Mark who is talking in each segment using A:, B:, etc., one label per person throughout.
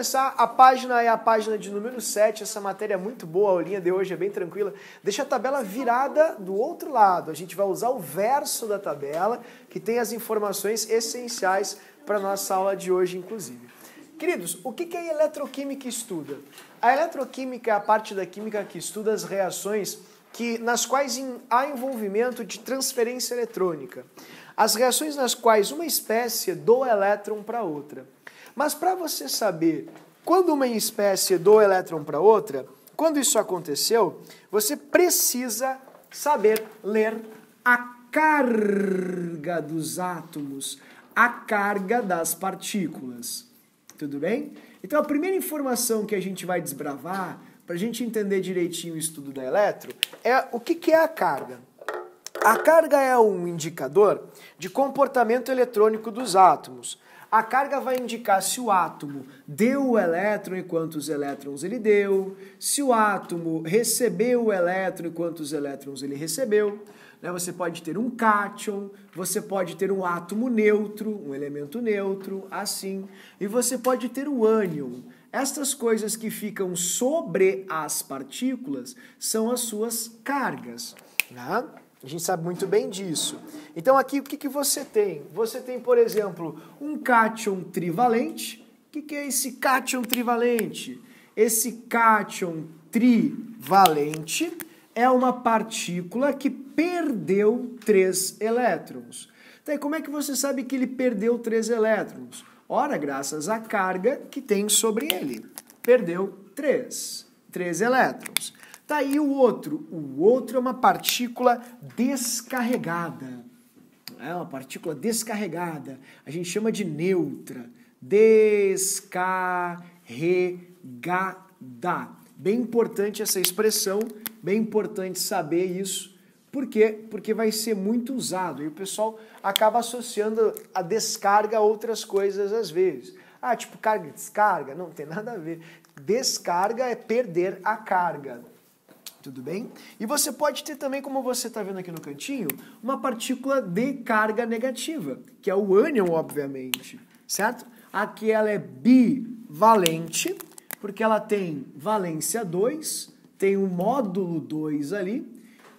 A: começar, a página é a página de número 7, essa matéria é muito boa, a aulinha de hoje é bem tranquila. Deixa a tabela virada do outro lado, a gente vai usar o verso da tabela, que tem as informações essenciais para a nossa aula de hoje, inclusive. Queridos, o que a eletroquímica estuda? A eletroquímica é a parte da química que estuda as reações nas quais há envolvimento de transferência eletrônica. As reações nas quais uma espécie doa elétron para outra. Mas para você saber quando uma espécie doa elétron para outra, quando isso aconteceu, você precisa saber ler a carga dos átomos, a carga das partículas. Tudo bem? Então a primeira informação que a gente vai desbravar, para a gente entender direitinho o estudo da eletro, é o que é a carga. A carga é um indicador de comportamento eletrônico dos átomos. A carga vai indicar se o átomo deu o elétron e quantos elétrons ele deu, se o átomo recebeu o elétron e quantos elétrons ele recebeu. Você pode ter um cátion, você pode ter um átomo neutro, um elemento neutro, assim, e você pode ter o ânion. Estas coisas que ficam sobre as partículas são as suas cargas, né? A gente sabe muito bem disso. Então aqui o que você tem? Você tem, por exemplo, um cátion trivalente. O que é esse cátion trivalente? Esse cátion trivalente é uma partícula que perdeu 3 elétrons. Então, como é que você sabe que ele perdeu 3 elétrons? Ora, graças à carga que tem sobre ele. Perdeu 3 elétrons. Tá aí o outro. O outro é uma partícula descarregada. É uma partícula descarregada. A gente chama de neutra. Descarregada. Bem importante essa expressão, bem importante saber isso. Por quê? Porque vai ser muito usado. E o pessoal acaba associando a descarga a outras coisas às vezes. Tipo carga e descarga? Não tem nada a ver. Descarga é perder a carga. Tudo bem? E você pode ter também, como você está vendo aqui no cantinho, uma partícula de carga negativa, que é o ânion, obviamente, certo? Aqui ela é bivalente, porque ela tem valência 2, tem um módulo 2 ali,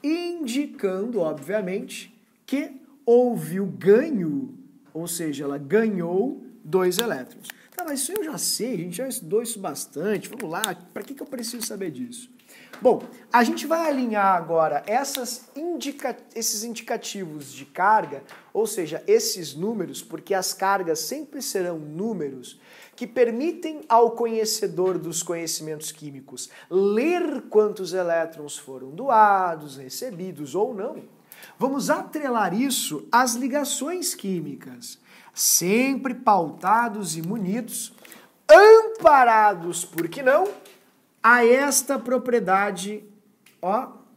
A: indicando, obviamente, que houve o ganho, ou seja, ela ganhou 2 elétrons. Tá, mas isso eu já sei, a gente já estudou isso bastante, vamos lá, para que eu preciso saber disso? Bom, a gente vai alinhar agora esses indicativos de carga, ou seja, esses números, porque as cargas sempre serão números, que permitem ao conhecedor dos conhecimentos químicos ler quantos elétrons foram doados, recebidos ou não. Vamos atrelar isso às ligações químicas, sempre pautados e munidos, amparados, por que não, a esta propriedade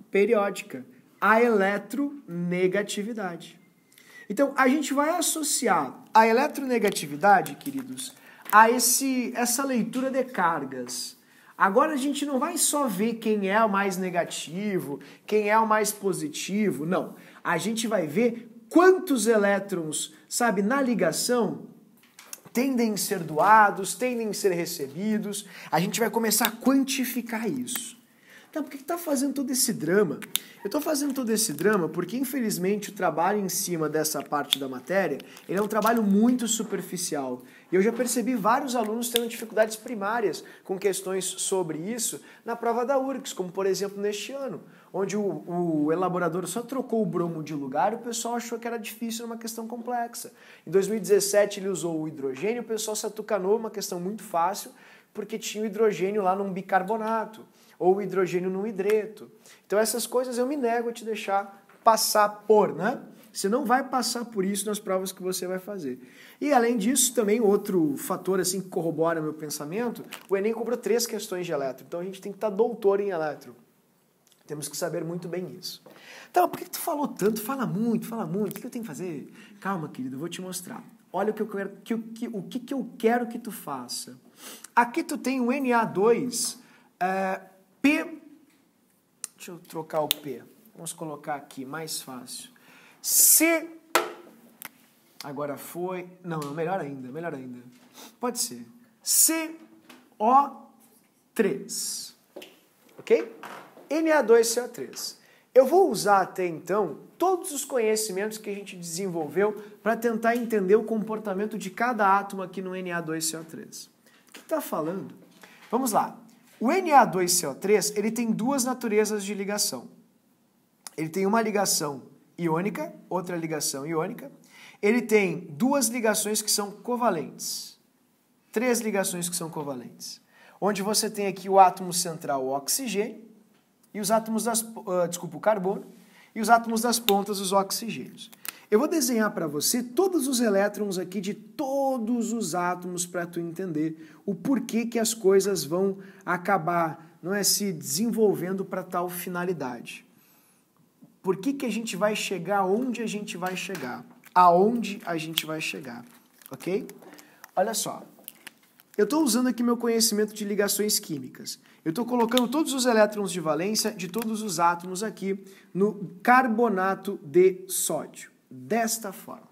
A: periódica, a eletronegatividade. Então, a gente vai associar a eletronegatividade, queridos, a essa leitura de cargas. Agora a gente não vai só ver quem é o mais negativo, quem é o mais positivo, não. A gente vai ver quantos elétrons, na ligação, tendem a ser doados, tendem a ser recebidos. A gente vai começar a quantificar isso. Então, por que está fazendo todo esse drama? Eu estou fazendo todo esse drama porque, infelizmente, o trabalho em cima dessa parte da matéria, ele é um trabalho muito superficial. E eu já percebi vários alunos tendo dificuldades primárias com questões sobre isso na prova da URGS, como, por exemplo, neste ano, onde o elaborador só trocou o bromo de lugar e o pessoal achou que era difícil, uma questão complexa. Em 2017, ele usou o hidrogênio, o pessoal se atucanou, uma questão muito fácil, porque tinha o hidrogênio lá num bicarbonato, ou o hidrogênio num hidreto. Então essas coisas eu me nego a te deixar passar por, né? Você não vai passar por isso nas provas que você vai fazer. E além disso, também outro fator assim que corrobora meu pensamento, o Enem cobrou 3 questões de eletro. Então a gente tem que estar doutor em eletro. Temos que saber muito bem isso. Então, por que tu falou tanto? Fala muito, fala muito. O que eu tenho que fazer? Calma, querido, eu vou te mostrar. Olha o que eu quero que tu faça. Aqui tu tem o Na2, P. Deixa eu trocar o P. Vamos colocar aqui, mais fácil. C. Agora foi. Não, melhor ainda, melhor ainda. Pode ser. C O3. Ok? Na2CO3. Eu vou usar até então todos os conhecimentos que a gente desenvolveu para tentar entender o comportamento de cada átomo aqui no Na2CO3. O que está falando? Vamos lá. O Na2CO3 ele tem duas naturezas de ligação. Ele tem uma ligação iônica, outra ligação iônica. Ele tem duas ligações que são covalentes. Três ligações que são covalentes. Onde você tem aqui o átomo central, o oxigênio, e os átomos o carbono, e os átomos das pontas, os oxigênios. Eu vou desenhar para você todos os elétrons aqui de todos os átomos para tu entender o porquê que as coisas vão acabar, não é, se desenvolvendo para tal finalidade. Por que a gente vai chegar onde a gente vai chegar? Aonde a gente vai chegar, ok? Olha só, eu estou usando aqui meu conhecimento de ligações químicas. Eu estou colocando todos os elétrons de valência de todos os átomos aqui no carbonato de sódio, desta forma.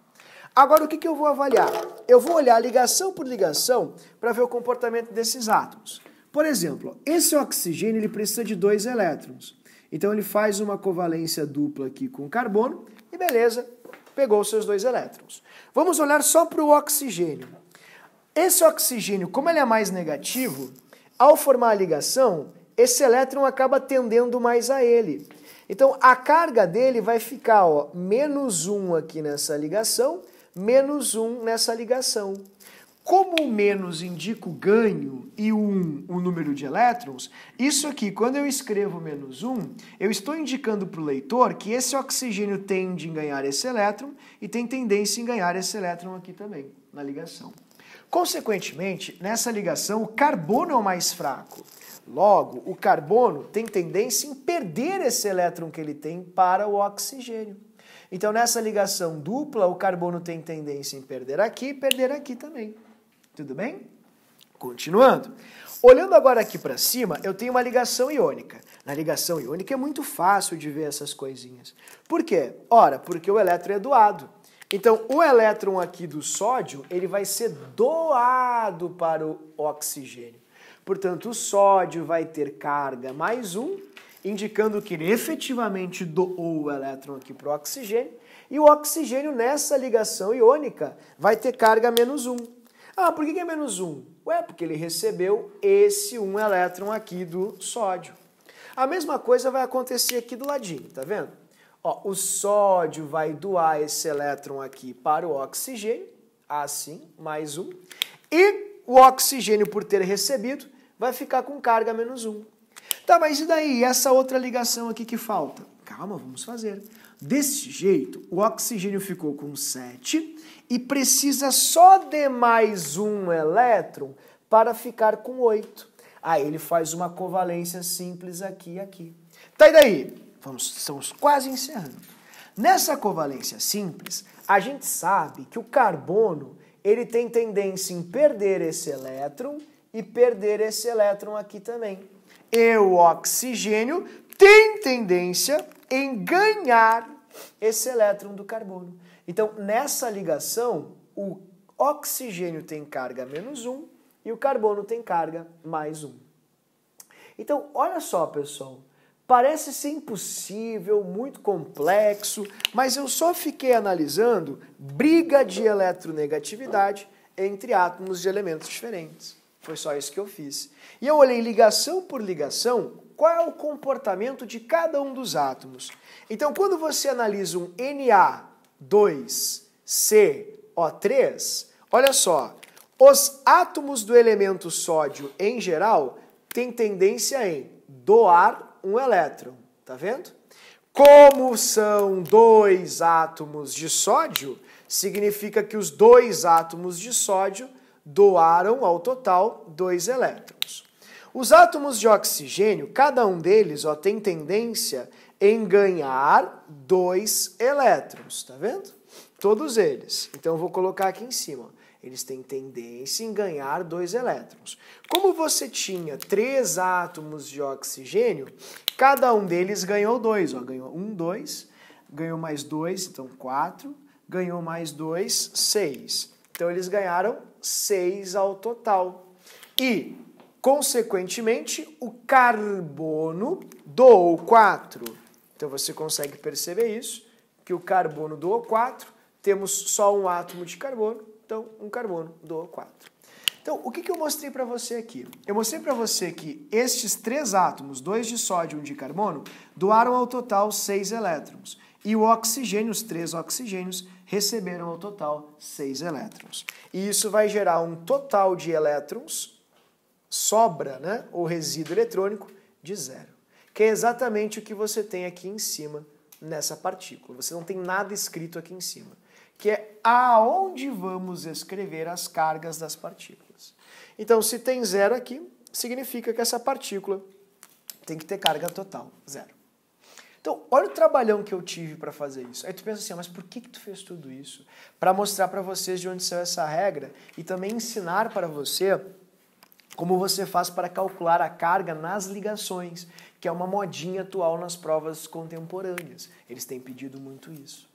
A: Agora, o que eu vou avaliar? Eu vou olhar ligação por ligação para ver o comportamento desses átomos. Por exemplo, esse oxigênio ele precisa de 2 elétrons. Então, ele faz uma covalência dupla aqui com o carbono e beleza, pegou os seus 2 elétrons. Vamos olhar só para o oxigênio. Esse oxigênio, como ele é mais negativo, ao formar a ligação, esse elétron acaba tendendo mais a ele. Então, a carga dele vai ficar, ó, -1 aqui nessa ligação, -1 nessa ligação. Como o menos indica o ganho e o 1 o número de elétrons, isso aqui, quando eu escrevo -1, eu estou indicando para o leitor que esse oxigênio tende em ganhar esse elétron e tem tendência em ganhar esse elétron aqui também, na ligação. Consequentemente, nessa ligação, o carbono é o mais fraco. Logo, o carbono tem tendência em perder esse elétron que ele tem para o oxigênio. Então, nessa ligação dupla, o carbono tem tendência em perder aqui e perder aqui também. Tudo bem? Continuando. Olhando agora aqui para cima, eu tenho uma ligação iônica. Na ligação iônica é muito fácil de ver essas coisinhas. Por quê? Ora, porque o elétron é doado. Então, o elétron aqui do sódio, ele vai ser doado para o oxigênio. Portanto, o sódio vai ter carga +1, indicando que ele efetivamente doou o elétron aqui para o oxigênio, e o oxigênio nessa ligação iônica vai ter carga -1. Ah, por que é -1? Ué, porque ele recebeu esse 1 elétron aqui do sódio. A mesma coisa vai acontecer aqui do ladinho, tá vendo? Ó, o sódio vai doar esse elétron aqui para o oxigênio, assim, +1, e o oxigênio, por ter recebido, vai ficar com carga -1. Tá, mas e daí? Essa outra ligação aqui que falta? Calma, vamos fazer. Desse jeito, o oxigênio ficou com 7 e precisa só de +1 elétron para ficar com 8. Aí ele faz uma covalência simples aqui e aqui. Tá, e daí? Estamos quase encerrando. Nessa covalência simples, a gente sabe que o carbono ele tem tendência em perder esse elétron e perder esse elétron aqui também. E o oxigênio tem tendência em ganhar esse elétron do carbono. Então, nessa ligação, o oxigênio tem carga -1 e o carbono tem carga +1. Então, olha só, pessoal. Parece ser impossível, muito complexo, mas eu só fiquei analisando briga de eletronegatividade entre átomos de elementos diferentes. Foi só isso que eu fiz. E eu olhei ligação por ligação, qual é o comportamento de cada um dos átomos. Então, quando você analisa um Na2CO3, olha só, os átomos do elemento sódio, em geral, têm tendência em doar um elétron, tá vendo? Como são 2 átomos de sódio, significa que os 2 átomos de sódio doaram ao total 2 elétrons. Os átomos de oxigênio, cada um deles tem tendência em ganhar 2 elétrons, tá vendo? Todos eles. Então eu vou colocar aqui em cima. Eles têm tendência em ganhar 2 elétrons. Como você tinha 3 átomos de oxigênio, cada um deles ganhou 2. Ganhou 1, 2, ganhou mais 2, então 4, ganhou mais 2, 6. Então eles ganharam 6 ao total. E Consequentemente, o carbono doou 4. Então você consegue perceber isso, que o carbono doou 4, temos só um átomo de carbono, então um carbono doou 4. Então, o que eu mostrei para você aqui? Eu mostrei para você que estes 3 átomos, 2 de sódio e 1 de carbono, doaram ao total 6 elétrons. E o oxigênio, os 3 oxigênios, receberam ao total 6 elétrons. E isso vai gerar um total de elétrons, sobra, né, ou resíduo eletrônico, de 0. Que é exatamente o que você tem aqui em cima nessa partícula. Você não tem nada escrito aqui em cima, que é aonde vamos escrever as cargas das partículas. Então, se tem 0 aqui, significa que essa partícula tem que ter carga total, 0. Então, olha o trabalhão que eu tive para fazer isso. Aí tu pensa assim, mas por que tu fez tudo isso? Para mostrar para vocês de onde saiu essa regra e também ensinar para você como você faz para calcular a carga nas ligações, que é uma modinha atual nas provas contemporâneas. Eles têm pedido muito isso.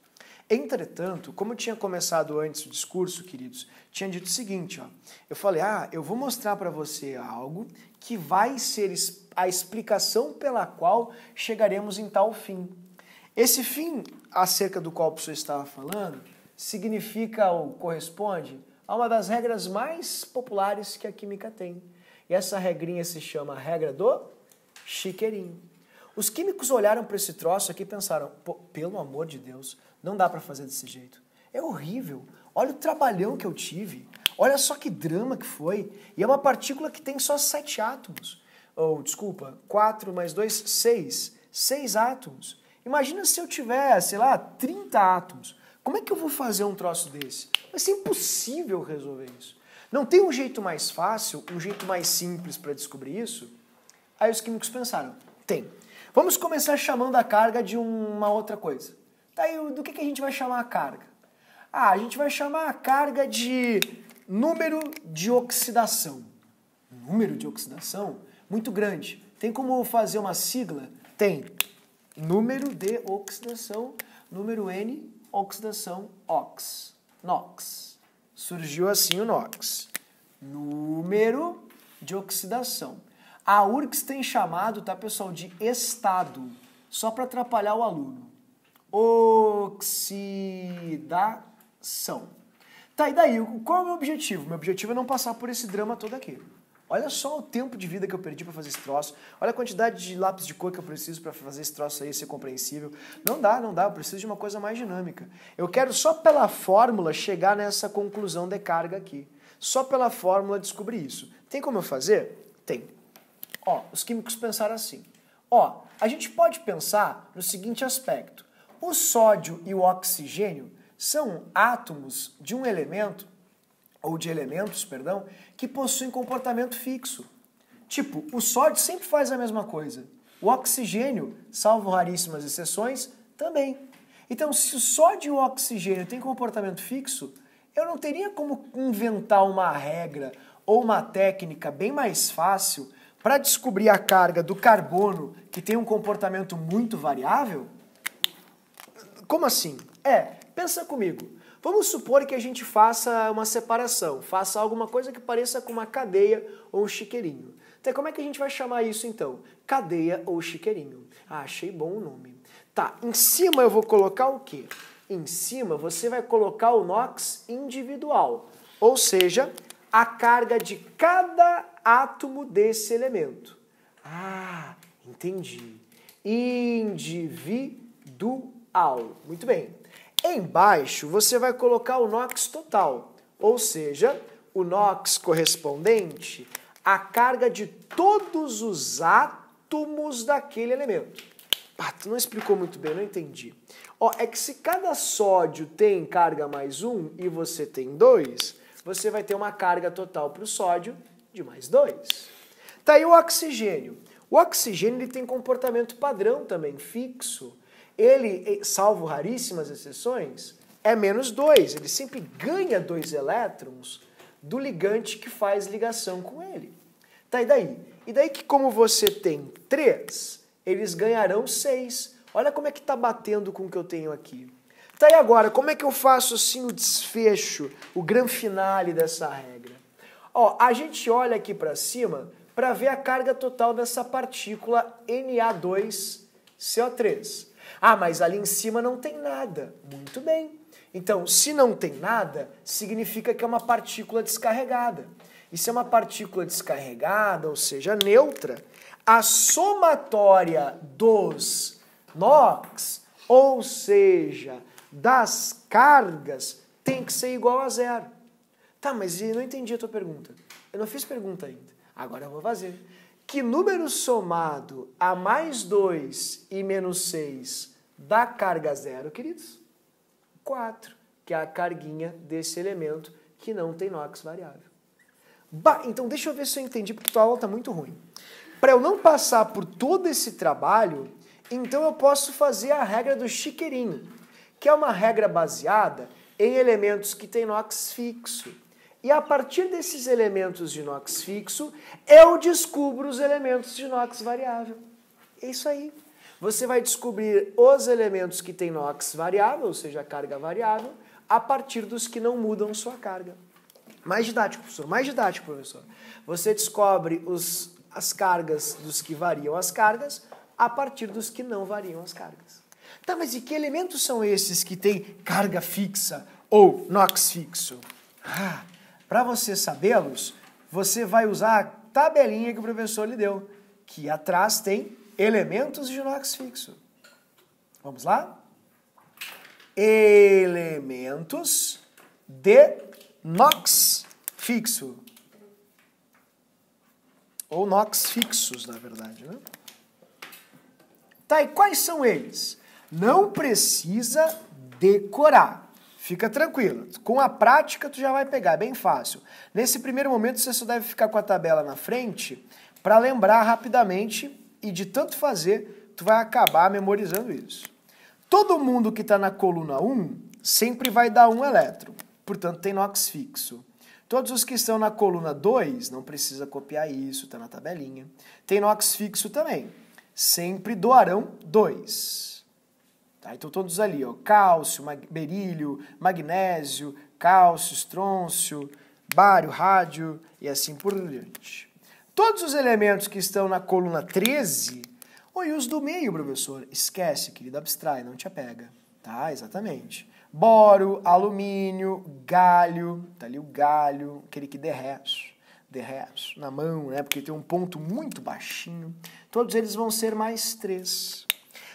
A: Entretanto, como eu tinha começado antes o discurso, queridos, tinha dito o seguinte, ó, eu falei, eu vou mostrar para você algo que vai ser a explicação pela qual chegaremos em tal fim. Esse fim, acerca do qual o professor estava falando, significa ou corresponde a uma das regras mais populares que a química tem. E essa regrinha se chama regra do chiqueirinho. Os químicos olharam para esse troço aqui e pensaram, pelo amor de Deus, não dá para fazer desse jeito. É horrível. Olha o trabalhão que eu tive. Olha só que drama que foi. E é uma partícula que tem só 7 átomos. Ou, desculpa, 4 mais 2, 6. 6 átomos. Imagina se eu tiver, sei lá, 30 átomos. Como é que eu vou fazer um troço desse? Vai ser impossível resolver isso. Não tem um jeito mais fácil, um jeito mais simples para descobrir isso? Aí os químicos pensaram, tem. Vamos começar chamando a carga de uma outra coisa. Daí, do que a gente vai chamar a carga? A gente vai chamar a carga de número de oxidação. Número de oxidação? Muito grande. Tem como fazer uma sigla? Tem. Número de oxidação, número N, oxidação, ox. NOx. Surgiu assim o NOx. Número de oxidação. A URGS tem chamado, tá, pessoal, de estado, só para atrapalhar o aluno. Oxidação. Tá, e daí, qual é o meu objetivo? Meu objetivo é não passar por esse drama todo aqui. Olha só o tempo de vida que eu perdi para fazer esse troço. Olha a quantidade de lápis de cor que eu preciso para fazer esse troço aí ser compreensível. Não dá. Eu preciso de uma coisa mais dinâmica. Eu quero só pela fórmula chegar nessa conclusão de carga aqui. Só pela fórmula descobrir isso. Tem como eu fazer? Tem. Os químicos pensaram assim. A gente pode pensar no seguinte aspecto. O sódio e o oxigênio são átomos de um elemento, ou de elementos, perdão, que possuem comportamento fixo. Tipo, o sódio sempre faz a mesma coisa. O oxigênio, salvo raríssimas exceções, também. Então, se o sódio e o oxigênio têm comportamento fixo, eu não teria como inventar uma regra ou uma técnica bem mais fácil para descobrir a carga do carbono, que tem um comportamento muito variável? Como assim? Pensa comigo. Vamos supor que a gente faça uma separação, faça alguma coisa que pareça com uma cadeia ou um chiqueirinho. Então, como é que a gente vai chamar isso, então? Cadeia ou chiqueirinho. Achei bom o nome. Tá, em cima eu vou colocar o quê? Em cima você vai colocar o NOx individual, ou seja, a carga de cada átomo desse elemento. Entendi. Individual. Muito bem. Embaixo você vai colocar o NOx total, ou seja, o NOx correspondente à carga de todos os átomos daquele elemento. Tu não explicou muito bem, não entendi. É que se cada sódio tem carga mais 1 e você tem 2, você vai ter uma carga total para o sódio de mais 2. Tá aí o oxigênio. O oxigênio ele tem comportamento padrão também, fixo. Ele, salvo raríssimas exceções, é menos 2. Ele sempre ganha 2 elétrons do ligante que faz ligação com ele. Tá, e daí? E daí que como você tem 3, eles ganharão 6. Olha como é que está batendo com o que eu tenho aqui. Tá, e agora, como é que eu faço assim o desfecho, o grande finale dessa regra? A gente olha aqui para cima para ver a carga total dessa partícula Na2CO3. Ah, mas ali em cima não tem nada. Muito bem. Então, se não tem nada, significa que é uma partícula descarregada. E se é uma partícula descarregada, ou seja, neutra, a somatória dos NOx, ou seja, das cargas, tem que ser igual a zero. Tá, mas eu não entendi a tua pergunta. Eu não fiz pergunta ainda. Agora eu vou fazer. Que número somado a mais 2 e menos 6 dá carga zero, queridos? 4, que é a carguinha desse elemento que não tem NOx variável. Bah, então deixa eu ver se eu entendi, porque tua aula está muito ruim. Para eu não passar por todo esse trabalho, então eu posso fazer a regra do chiqueirinho, que é uma regra baseada em elementos que têm NOx fixo. E a partir desses elementos de NOx fixo, eu descubro os elementos de NOx variável. É isso aí. Você vai descobrir os elementos que têm NOx variável, ou seja, a carga variável, a partir dos que não mudam sua carga. Mais didático, professor. Mais didático, professor. Você descobre as cargas dos que variam as cargas a partir dos que não variam as cargas. Tá, mas e que elementos são esses que têm carga fixa ou NOx fixo? Para você sabê-los, você vai usar a tabelinha que o professor lhe deu, que atrás tem elementos de NOx fixo. Vamos lá? Elementos de NOx fixo. Ou NOx fixos, na verdade, né? Tá, e quais são eles? Não precisa decorar. Fica tranquilo. Com a prática, tu já vai pegar, é bem fácil. Nesse primeiro momento, você só deve ficar com a tabela na frente para lembrar rapidamente e de tanto fazer, tu vai acabar memorizando isso. Todo mundo que está na coluna 1 sempre vai dar 1 elétron, portanto tem NOx fixo. Todos os que estão na coluna 2, não precisa copiar isso, está na tabelinha, tem NOx fixo também. Sempre doarão 2. Tá, então todos ali, ó, cálcio, berílio, magnésio, cálcio, estrôncio, bário, rádio e assim por diante. Todos os elementos que estão na coluna 13, e os do meio, professor, esquece, querido, abstrai, não te apega. Tá, exatamente. Boro, alumínio, galho, tá ali o galho, aquele que derrete na mão, né, porque tem um ponto muito baixinho. Todos eles vão ser mais 3.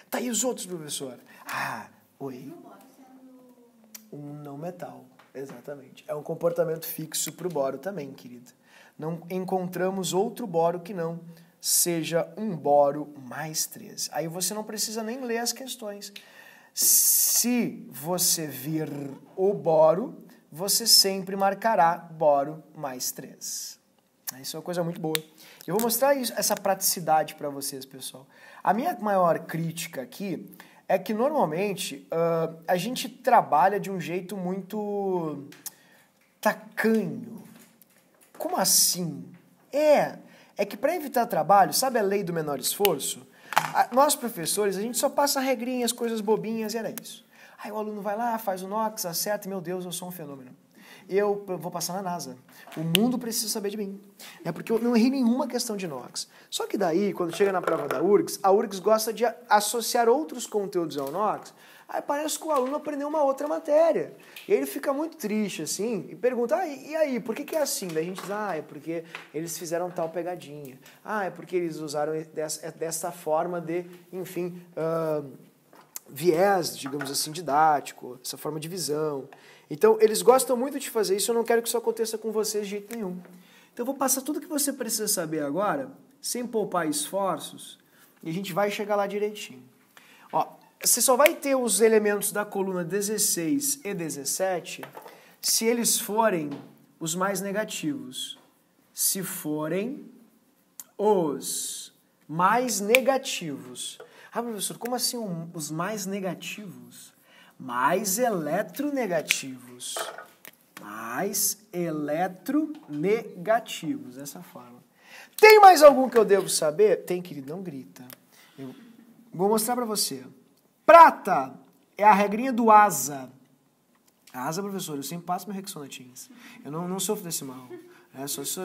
A: Tá, e os outros, professor? Oi. Um não metal, exatamente. É um comportamento fixo para o boro também, querido. Não encontramos outro boro que não seja um boro mais 3. Aí você não precisa nem ler as questões. Se você vir o boro, você sempre marcará boro mais 3. Isso é uma coisa muito boa. Eu vou mostrar essa praticidade para vocês, pessoal. A minha maior crítica aqui é que normalmente a gente trabalha de um jeito muito tacanho. Como assim? É que para evitar trabalho, sabe a lei do menor esforço? Nós professores, a gente só passa regrinhas, coisas bobinhas e era isso. Aí o aluno vai lá, faz o NOx, acerta e, meu Deus, eu sou um fenômeno. Eu vou passar na NASA. O mundo precisa saber de mim. É porque eu não errei nenhuma questão de NOx. Só que daí, quando chega na prova da URGS, a URGS gosta de associar outros conteúdos ao NOx. Aí parece que o aluno aprendeu uma outra matéria. E aí ele fica muito triste, assim, e pergunta, e aí, por que é assim? Daí a gente diz, é porque eles fizeram tal pegadinha. É porque eles usaram dessa forma de, enfim, viés, digamos assim, didático, essa forma de visão. Então, eles gostam muito de fazer isso, eu não quero que isso aconteça com vocês de jeito nenhum. Então, eu vou passar tudo que você precisa saber agora, sem poupar esforços, e a gente vai chegar lá direitinho. Você só vai ter os elementos da coluna 16 e 17 se eles forem os mais negativos. Se forem os mais negativos. Professor, como assim os mais negativos? Mais eletronegativos. Mais eletronegativos, dessa forma. Tem mais algum que eu devo saber? Tem, querido, não grita. Eu vou mostrar para você. Prata é a regrinha do asa. A asa, professor, eu sempre passo meu Rexonatins. Eu não sofro desse mal. Só se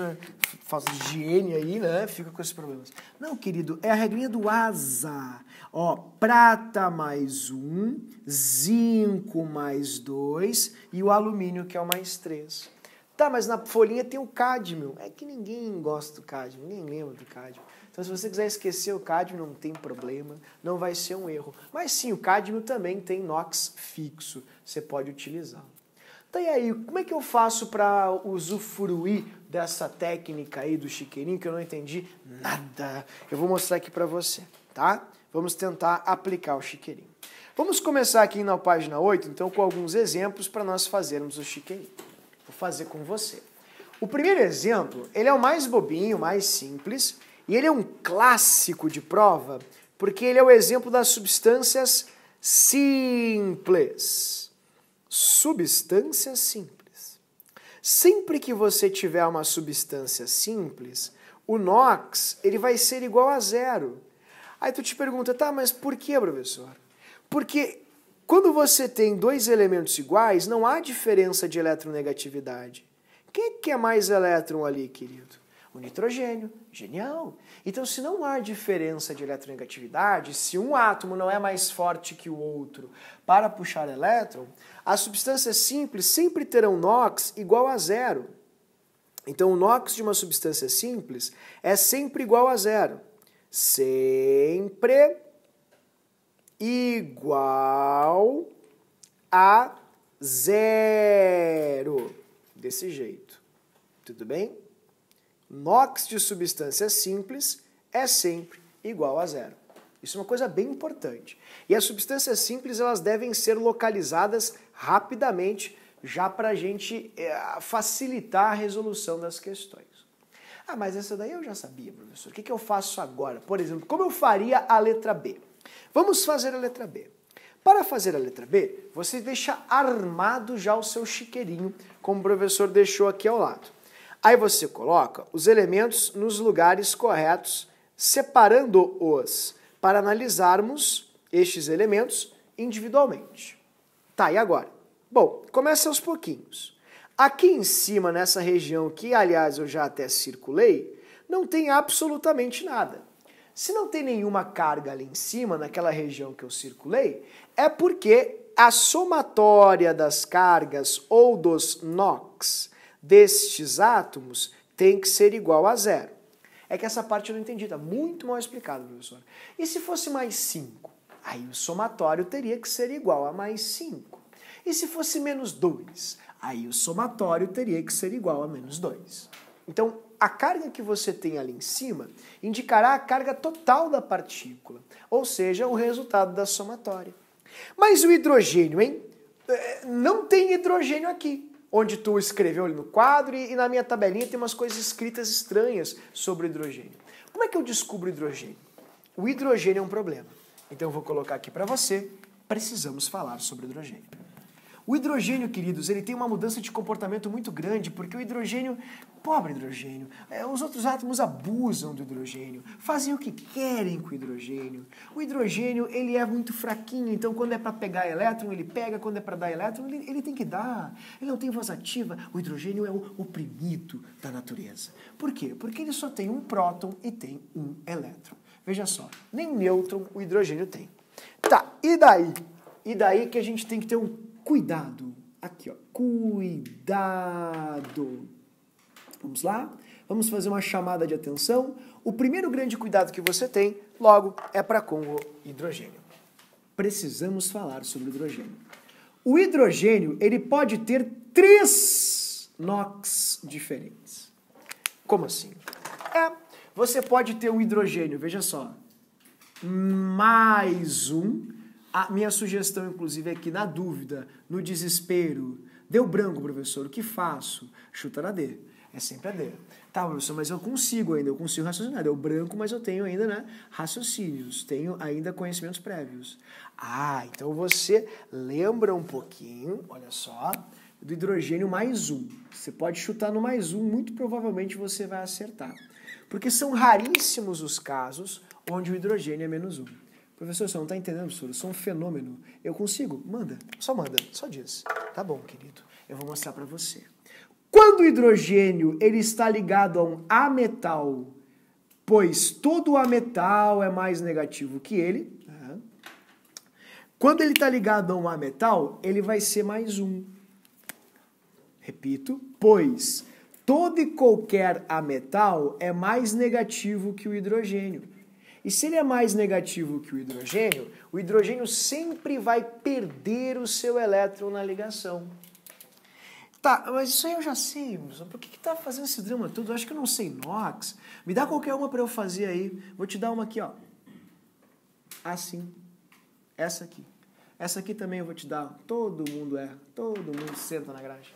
A: falta de higiene aí, né? Fica com esses problemas. Não, querido, é a regrinha do asa. Ó, prata mais 1, zinco mais 2 e o alumínio que é o mais 3. Tá, mas na folhinha tem o cádmio. É que ninguém gosta do cádmio, ninguém lembra do cádmio. Então, se você quiser esquecer o cádmio, não tem problema, não vai ser um erro. Mas sim, o cádmio também tem inox fixo, você pode utilizá-lo. Então, e aí, como é que eu faço para usufruir dessa técnica aí do chiqueirinho, que eu não entendi nada? Eu vou mostrar aqui para você, tá? Vamos tentar aplicar o chiqueirinho. Vamos começar aqui na página 8, então, com alguns exemplos para nós fazermos o chiqueirinho. Vou fazer com você. O primeiro exemplo, ele é o mais bobinho, mais simples, e ele é um clássico de prova, porque ele é o exemplo das substâncias simples. Substâncias simples. Sempre que você tiver uma substância simples, o NOx ele vai ser igual a 0. Aí tu te pergunta, tá, mas por que, professor? Porque quando você tem dois elementos iguais, não há diferença de eletronegatividade. Quem que é mais elétron ali, querido? O nitrogênio. Genial! Então, se não há diferença de eletronegatividade, se um átomo não é mais forte que o outro para puxar elétron, as substâncias simples sempre terão NOx igual a 0. Então, o NOx de uma substância simples é sempre igual a 0. Sempre igual a 0. Desse jeito. Tudo bem? NOx de substância simples é sempre igual a 0. Isso é uma coisa bem importante. E as substâncias simples elas devem ser localizadas rapidamente, já para a gente facilitar a resolução das questões. Ah, mas essa daí eu já sabia, professor. O que eu faço agora? Por exemplo, como eu faria a letra B? Vamos fazer a letra B. Para fazer a letra B, você deixa armado já o seu chiqueirinho, como o professor deixou aqui ao lado. Aí você coloca os elementos nos lugares corretos, separando-os para analisarmos estes elementos individualmente. Tá, e agora? Bom, começa aos pouquinhos. Aqui em cima, nessa região que, aliás, eu já até circulei, não tem absolutamente nada. Se não tem nenhuma carga ali em cima, naquela região que eu circulei, é porque a somatória das cargas ou dos NOx destes átomos tem que ser igual a 0. É que essa parte eu não entendi, está muito mal explicado, professor. E se fosse mais 5? Aí o somatório teria que ser igual a mais 5. E se fosse menos 2? Aí o somatório teria que ser igual a menos 2. Então, a carga que você tem ali em cima indicará a carga total da partícula, ou seja, o resultado da somatória. Mas o hidrogênio, hein? Não tem hidrogênio aqui, onde tu escreveu ali no quadro e na minha tabelinha tem umas coisas escritas estranhas sobre o hidrogênio. Como é que eu descubro o hidrogênio? O hidrogênio é um problema. Então eu vou colocar aqui para você, precisamos falar sobre o hidrogênio. O hidrogênio, queridos, ele tem uma mudança de comportamento muito grande, porque o hidrogênio, pobre hidrogênio, os outros átomos abusam do hidrogênio, fazem o que querem com o hidrogênio. O hidrogênio, ele é muito fraquinho, então quando é para pegar elétron, ele pega, quando é para dar elétron, ele tem que dar. Ele não tem voz ativa, o hidrogênio é o oprimido da natureza. Por quê? Porque ele só tem um próton e tem um elétron. Veja só, nem nêutron o hidrogênio tem. Tá, e daí? E daí que a gente tem que ter um cuidado. Aqui, ó. Cuidado. Vamos lá? Vamos fazer uma chamada de atenção. O primeiro grande cuidado que você tem, logo, é para com o hidrogênio. Precisamos falar sobre o hidrogênio. O hidrogênio, ele pode ter 3 NOx diferentes. Como assim? Você pode ter o hidrogênio, veja só, mais um. A minha sugestão, inclusive, aqui na dúvida, no desespero, deu branco, professor, o que faço? Chuta na D. É sempre a D. Tá, professor, mas eu consigo ainda, eu consigo raciocinar. Deu branco, mas eu tenho ainda, né, raciocínios, tenho ainda conhecimentos prévios. Ah, então você lembra um pouquinho, olha só, do hidrogênio mais um. Você pode chutar no mais um, muito provavelmente você vai acertar. Porque são raríssimos os casos onde o hidrogênio é menos um. Professor, você não está entendendo, professor? Eu sou um fenômeno. Eu consigo? Manda. Só diz. Tá bom, querido. Eu vou mostrar para você. Quando o hidrogênio ele está ligado a um ametal, pois todo ametal é mais negativo que ele, quando ele está ligado a um ametal, ele vai ser mais um. Repito, pois todo e qualquer ametal é mais negativo que o hidrogênio. E se ele é mais negativo que o hidrogênio sempre vai perder o seu elétron na ligação. Tá, mas isso aí eu já sei, por que tá fazendo esse drama todo? Eu acho que eu não sei inox. Me dá qualquer uma para eu fazer aí. Vou te dar uma aqui, ó. Assim. Essa aqui. Essa aqui também eu vou te dar. Todo mundo senta na grade.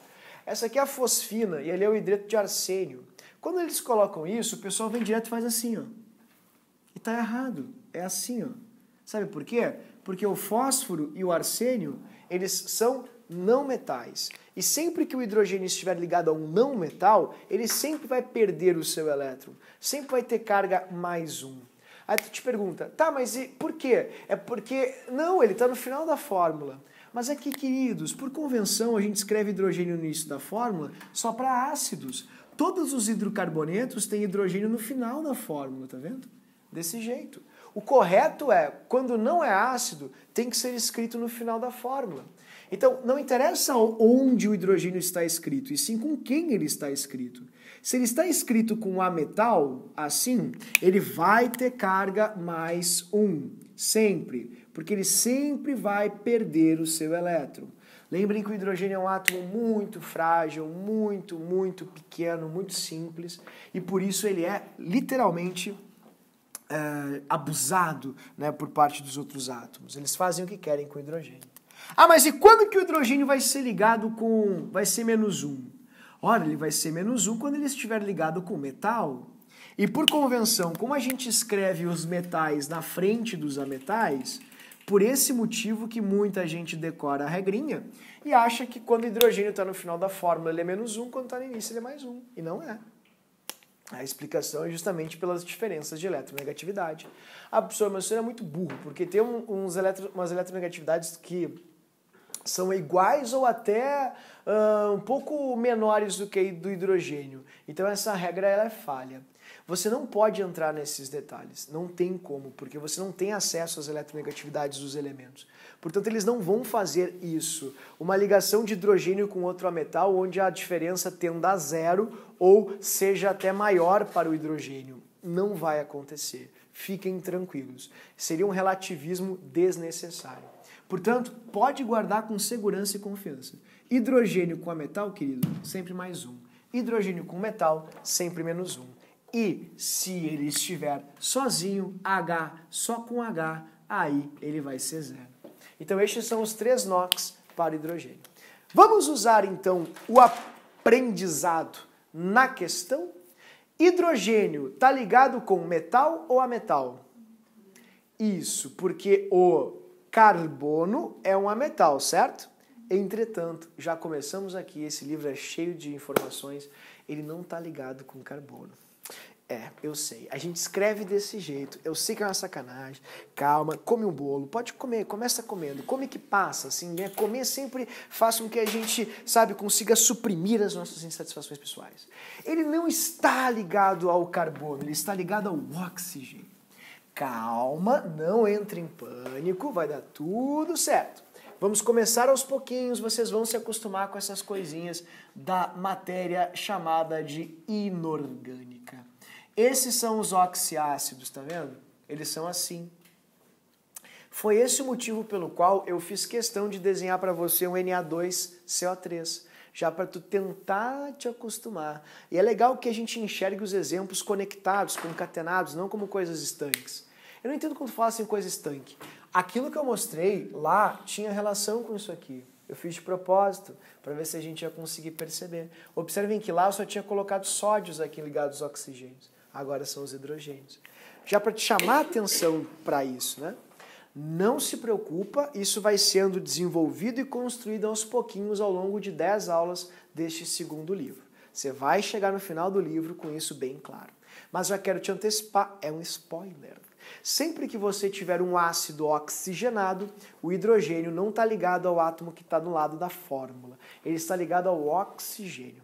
A: Essa aqui é a fosfina e ali é o hidreto de arsênio. Quando eles colocam isso, o pessoal vem direto e faz assim, ó. E tá errado. É assim, ó. Sabe por quê? Porque o fósforo e o arsênio, eles são não metais. E sempre que o hidrogênio estiver ligado a um não metal, ele sempre vai perder o seu elétron. Sempre vai ter carga mais um. Aí tu te pergunta, tá, mas e por quê? É porque, não, ele está no final da fórmula. Mas aqui, queridos, por convenção, a gente escreve hidrogênio no início da fórmula só para ácidos. Todos os hidrocarbonetos têm hidrogênio no final da fórmula, tá vendo? Desse jeito. O correto é, quando não é ácido, tem que ser escrito no final da fórmula. Então, não interessa onde o hidrogênio está escrito, e sim com quem ele está escrito. Se ele está escrito com ametal, assim, ele vai ter carga mais um, sempre, porque ele sempre vai perder o seu elétron. Lembrem que o hidrogênio é um átomo muito frágil, muito pequeno, muito simples, e por isso ele é literalmente abusado, né, por parte dos outros átomos. Eles fazem o que querem com o hidrogênio. Ah, mas e quando que o hidrogênio vai ser ligado com... vai ser menos um? Ora, ele vai ser menos um quando ele estiver ligado com metal. E por convenção, como a gente escreve os metais na frente dos ametais, por esse motivo que muita gente decora a regrinha e acha que quando o hidrogênio está no final da fórmula ele é menos um, quando está no início ele é mais um. E não é. A explicação é justamente pelas diferenças de eletronegatividade. Ah, professor, mas isso é muito burro, porque tem umas eletronegatividades que são iguais ou até um pouco menores do que do hidrogênio. Então essa regra ela é falha. Você não pode entrar nesses detalhes, não tem como, porque você não tem acesso às eletronegatividades dos elementos. Portanto, eles não vão fazer isso. Uma ligação de hidrogênio com outro ametal, onde a diferença tenda a zero ou seja até maior para o hidrogênio. Não vai acontecer. Fiquem tranquilos. Seria um relativismo desnecessário. Portanto, pode guardar com segurança e confiança. Hidrogênio com ametal, querido, sempre mais um. Hidrogênio com metal, sempre menos um. E se ele estiver sozinho, H, só com H, aí ele vai ser zero. Então estes são os 3 NOx para hidrogênio. Vamos usar então o aprendizado na questão? Hidrogênio está ligado com metal ou ametal? Isso, porque o carbono é um ametal, certo? Entretanto, já começamos aqui, esse livro é cheio de informações, ele não está ligado com carbono. Eu sei. A gente escreve desse jeito. Eu sei que é uma sacanagem. Calma, come um bolo. Pode comer, começa comendo. Come que passa, assim, né? Comer sempre faz com que a gente, sabe, consiga suprimir as nossas insatisfações pessoais. Ele não está ligado ao carbono, ele está ligado ao oxigênio. Calma, não entre em pânico, vai dar tudo certo. Vamos começar aos pouquinhos, vocês vão se acostumar com essas coisinhas da matéria chamada de inorgânica. Esses são os oxiácidos, tá vendo? Eles são assim. Foi esse o motivo pelo qual eu fiz questão de desenhar para você um Na2CO3, já para tu tentar te acostumar. E é legal que a gente enxergue os exemplos conectados, concatenados, não como coisas estanques. Eu não entendo quando fala assim coisa estanque. Aquilo que eu mostrei lá tinha relação com isso aqui. Eu fiz de propósito, para ver se a gente ia conseguir perceber. Observem que lá eu só tinha colocado sódios aqui ligados aos oxigênios. Agora são os hidrogênios. Já para te chamar a atenção para isso, né? Não se preocupa, isso vai sendo desenvolvido e construído aos pouquinhos ao longo de 10 aulas deste segundo livro. Você vai chegar no final do livro com isso bem claro. Mas já quero te antecipar, é um spoiler. Sempre que você tiver um ácido oxigenado, o hidrogênio não está ligado ao átomo que está do lado da fórmula. Ele está ligado ao oxigênio.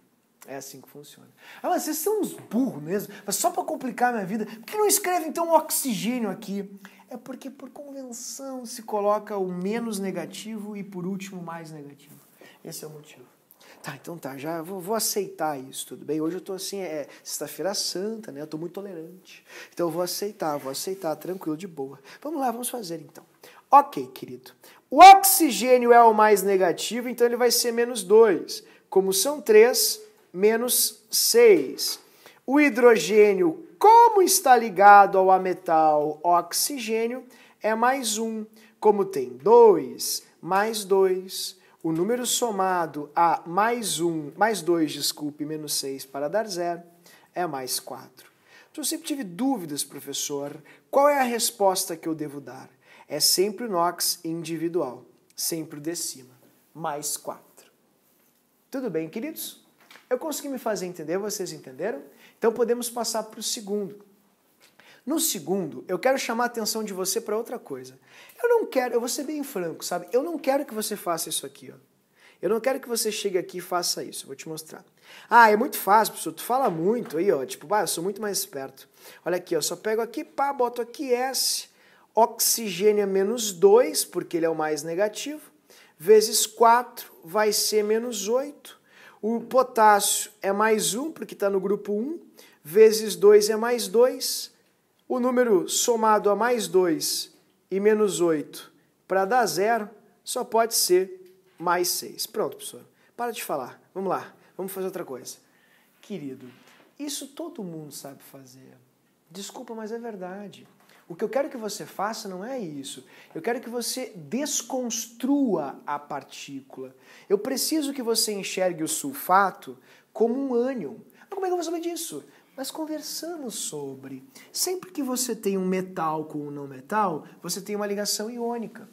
A: É assim que funciona. Ah, mas vocês são uns burros mesmo. Mas só para complicar a minha vida, por que não escreve então oxigênio aqui? É porque por convenção se coloca o menos negativo e por último o mais negativo. Esse é o motivo. Tá, então tá, já vou aceitar isso, tudo bem? Hoje eu tô assim, sexta-feira santa, né? Eu tô muito tolerante. Então eu vou aceitar, tranquilo, de boa. Vamos lá, vamos fazer então. Ok, querido. O oxigênio é o mais negativo, então ele vai ser menos 2. Como são 3, menos 6. O hidrogênio, como está ligado ao ametal oxigênio, é mais 1. Como tem 2, mais 2. O número somado a mais 2, menos 6 para dar 0, é mais 4. Então, eu sempre tive dúvidas, professor. Qual é a resposta que eu devo dar? É sempre o NOx individual, sempre o de cima, mais 4. Tudo bem, queridos? Eu consegui me fazer entender, vocês entenderam? Então podemos passar para o segundo. No segundo, eu quero chamar a atenção de você para outra coisa. Eu vou ser bem franco, sabe? Eu não quero que você faça isso aqui, ó. Eu não quero que você chegue aqui e faça isso, eu vou te mostrar. Ah, é muito fácil, professor, tu fala muito aí, ó, tipo, eu sou muito mais esperto. Olha aqui, ó, só pego aqui, pá, boto aqui S, oxigênio é menos 2, porque ele é o mais negativo, vezes 4 vai ser menos 8. O potássio é mais 1, porque está no grupo 1, vezes 2 é mais 2. O número somado a mais 2 e menos 8 para dar 0 só pode ser mais 6. Pronto, professor. Para de falar. Vamos lá. Vamos fazer outra coisa. Querido, isso todo mundo sabe fazer. Desculpa, mas é verdade. O que eu quero que você faça não é isso. Eu quero que você desconstrua a partícula. Eu preciso que você enxergue o sulfato como um ânion. Mas como é que eu vou saber disso? Nós conversamos sobre. Sempre que você tem um metal com um não metal, você tem uma ligação iônica.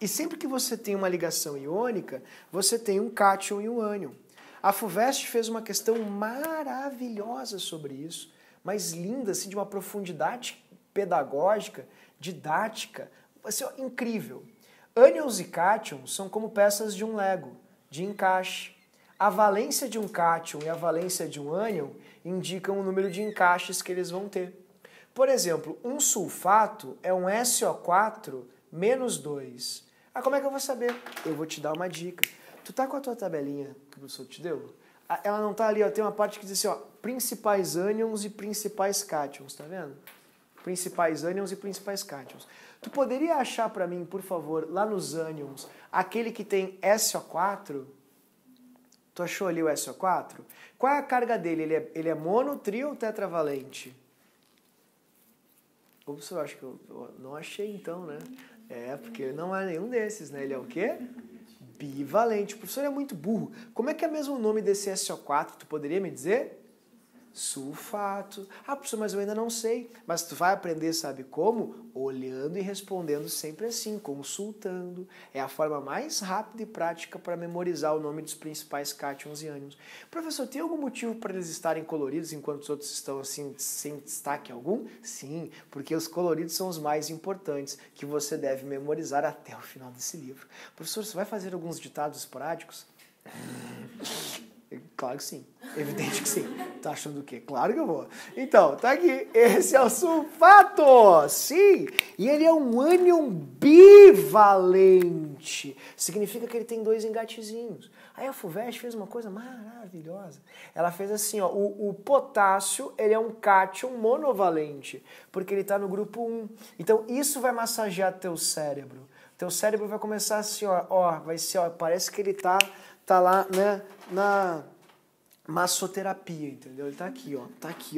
A: E sempre que você tem uma ligação iônica, você tem um cátion e um ânion. A FUVEST fez uma questão maravilhosa sobre isso, mas linda, assim, de uma profundidade pedagógica, didática, assim, ó, incrível. Ânions e cátions são como peças de um Lego, de encaixe. A valência de um cátion e a valência de um ânion indicam o número de encaixes que eles vão ter. Por exemplo, um sulfato é um SO4 menos 2. Ah, como é que eu vou saber? Eu vou te dar uma dica. Tu tá com a tua tabelinha que o professor te deu? Ela não tá ali, ó, tem uma parte que diz assim, ó, principais ânions e principais cátions, tá vendo? Principais ânions e principais cátions. Tu poderia achar para mim, por favor, lá nos ânions, aquele que tem SO4? Tu achou ali o SO4? Qual é a carga dele? Ele é mono, trio ou tetravalente? Ops, eu acho que eu não achei então, né? É, porque ele não é nenhum desses, né? Ele é o quê? Bivalente. O professor é muito burro. Como é que é mesmo o nome desse SO4? Tu poderia me dizer? Sulfato. Ah, professor, mas eu ainda não sei. Mas tu vai aprender, sabe como? Olhando e respondendo sempre assim, consultando. É a forma mais rápida e prática para memorizar o nome dos principais cátions e ânions. Professor, tem algum motivo para eles estarem coloridos enquanto os outros estão assim, sem destaque algum? Sim, porque os coloridos são os mais importantes, que você deve memorizar até o final desse livro. Professor, você vai fazer alguns ditados esporádicos? Claro que sim. Evidente que sim. Tá achando o quê? Claro que eu vou. Então, tá aqui. Esse é o sulfato. Sim. E ele é um ânion bivalente. Significa que ele tem 2 engatezinhos. Aí a FUVEST fez uma coisa maravilhosa. Ela fez assim, ó. O potássio, ele é um cátion monovalente. Porque ele tá no grupo 1. Então, isso vai massagear teu cérebro. Teu cérebro vai começar assim, ó. Vai ser, ó. Parece que ele tá lá, né, na massoterapia, entendeu? Ele tá aqui,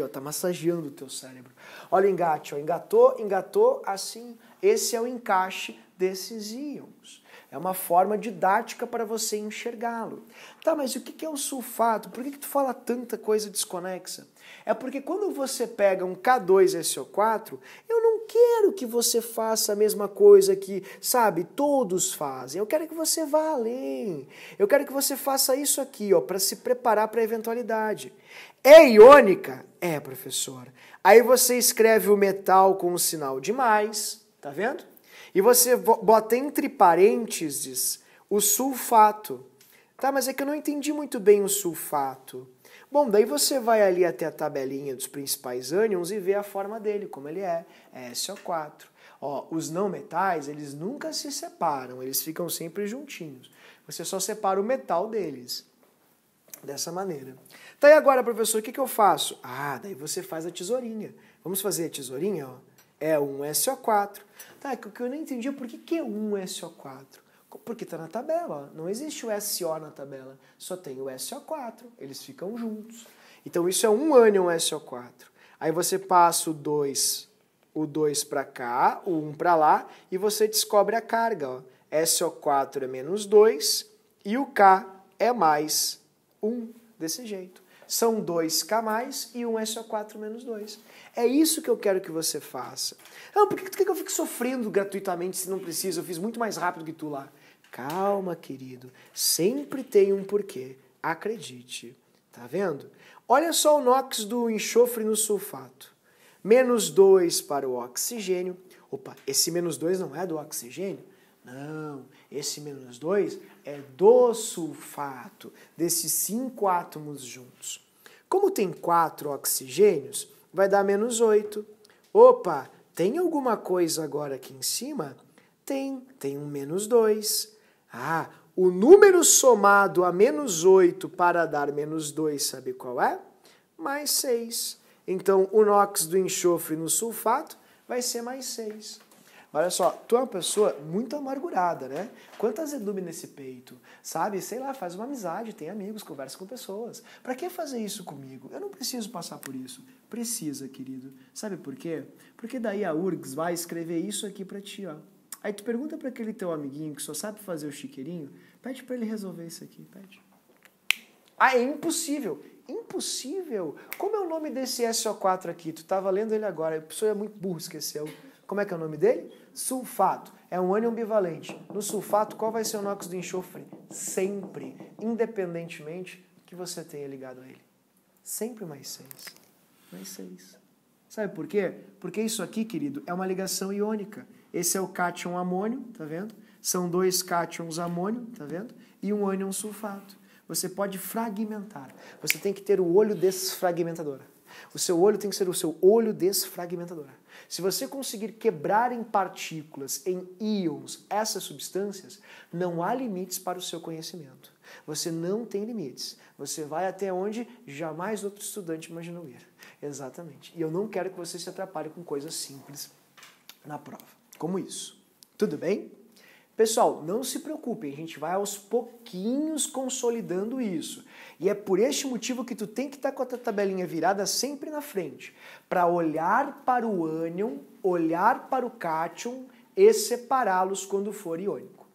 A: ó, tá massageando o teu cérebro. Olha o engate, ó, engatou, assim, esse é o encaixe desses íons. É uma forma didática para você enxergá-lo. Tá, mas o que é o sulfato? Por que tu fala tanta coisa desconexa? É porque quando você pega um K2SO4, eu não quero que você faça a mesma coisa que, sabe, todos fazem. Eu quero que você vá além. Eu quero que você faça isso aqui, ó, para se preparar para a eventualidade. É iônica? É, professor. Aí você escreve o metal com o sinal de mais, tá vendo? E você bota entre parênteses o sulfato. Tá, mas é que eu não entendi muito bem o sulfato. Bom, daí você vai ali até a tabelinha dos principais ânions e vê a forma dele, como ele é SO4. Ó, os não metais, eles nunca se separam, eles ficam sempre juntinhos. Você só separa o metal deles, dessa maneira. Tá, e agora, professor, o que eu faço? Ah, daí você faz a tesourinha. Vamos fazer a tesourinha, ó. É um SO4. Tá, o que eu não entendi é por que é um SO4? Porque está na tabela, ó. Não existe o SO na tabela, só tem o SO4, eles ficam juntos. Então isso é um ânion SO4. Aí você passa o 2 para cá, o 1 para lá, e você descobre a carga. Ó. SO4 é menos 2 e o K é mais 1, desse jeito. São 2K mais e um SO4 menos 2. É isso que eu quero que você faça. Não, por que eu fico sofrendo gratuitamente se não precisa? Eu fiz muito mais rápido que tu lá. Calma, querido. Sempre tem um porquê. Acredite. Tá vendo? Olha só o NOx do enxofre no sulfato. Menos 2 para o oxigênio. Opa, esse menos 2 não é do oxigênio? Não, esse menos 2 é do sulfato, desses 5 átomos juntos. Como tem 4 oxigênios, vai dar menos 8. Opa, tem alguma coisa agora aqui em cima? Tem um menos 2. Ah, o número somado a menos 8 para dar menos 2, sabe qual é? Mais 6. Então, o NOx do enxofre no sulfato vai ser mais 6. Olha só, tu é uma pessoa muito amargurada, né? Quanta azedume nesse peito, sabe? Sei lá, faz uma amizade, tem amigos, conversa com pessoas. Pra que fazer isso comigo? Eu não preciso passar por isso. Precisa, querido. Sabe por quê? Porque daí a URGS vai escrever isso aqui pra ti, ó. Aí tu pergunta pra aquele teu amiguinho que só sabe fazer o chiqueirinho, pede pra ele resolver isso aqui, pede. Ah, é impossível. Impossível? Como é o nome desse SO4 aqui? Tu tava lendo ele agora, a pessoa é muito burra, esqueceu. Como é que é o nome dele? Sulfato. É um ânion bivalente. No sulfato, qual vai ser o NOx do enxofre? Sempre, independentemente que você tenha ligado a ele. Sempre mais 6. Mais 6. Sabe por quê? Porque isso aqui, querido, é uma ligação iônica. Esse é o cátion amônio, tá vendo? São 2 cátions amônio, tá vendo? E um ânion sulfato. Você pode fragmentar. Você tem que ter o olho desfragmentador. O seu olho tem que ser o seu olho desfragmentador. Se você conseguir quebrar em partículas, em íons, essas substâncias, não há limites para o seu conhecimento. Você não tem limites. Você vai até onde jamais outro estudante imaginou ir. Exatamente. E eu não quero que você se atrapalhe com coisas simples na prova, como isso. Tudo bem? Pessoal, não se preocupem, a gente vai aos pouquinhos consolidando isso. E é por este motivo que tu tem que estar com a tua tabelinha virada sempre na frente, para olhar para o ânion, olhar para o cátion e separá-los quando for iônico.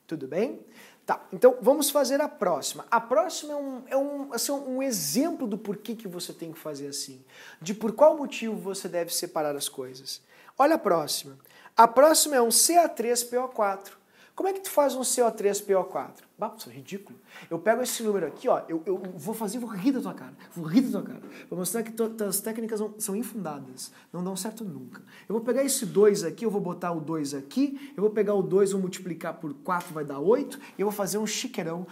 A: Tudo bem? Tá, então vamos fazer a próxima. A próxima é um exemplo do porquê que você tem que fazer assim, de por qual motivo você deve separar as coisas. Olha a próxima. A próxima é um Ca3PO4. Como é que tu faz um CO3PO4? Bah, isso é ridículo. Eu pego esse número aqui, ó, eu vou rir da tua cara. Vou rir da tua cara. Vou mostrar que tuas técnicas são infundadas. Não dão certo nunca. Eu vou pegar esse 2 aqui, eu vou botar o 2 aqui, eu vou pegar o 2, vou multiplicar por 4, vai dar 8, e eu vou fazer um chiqueirão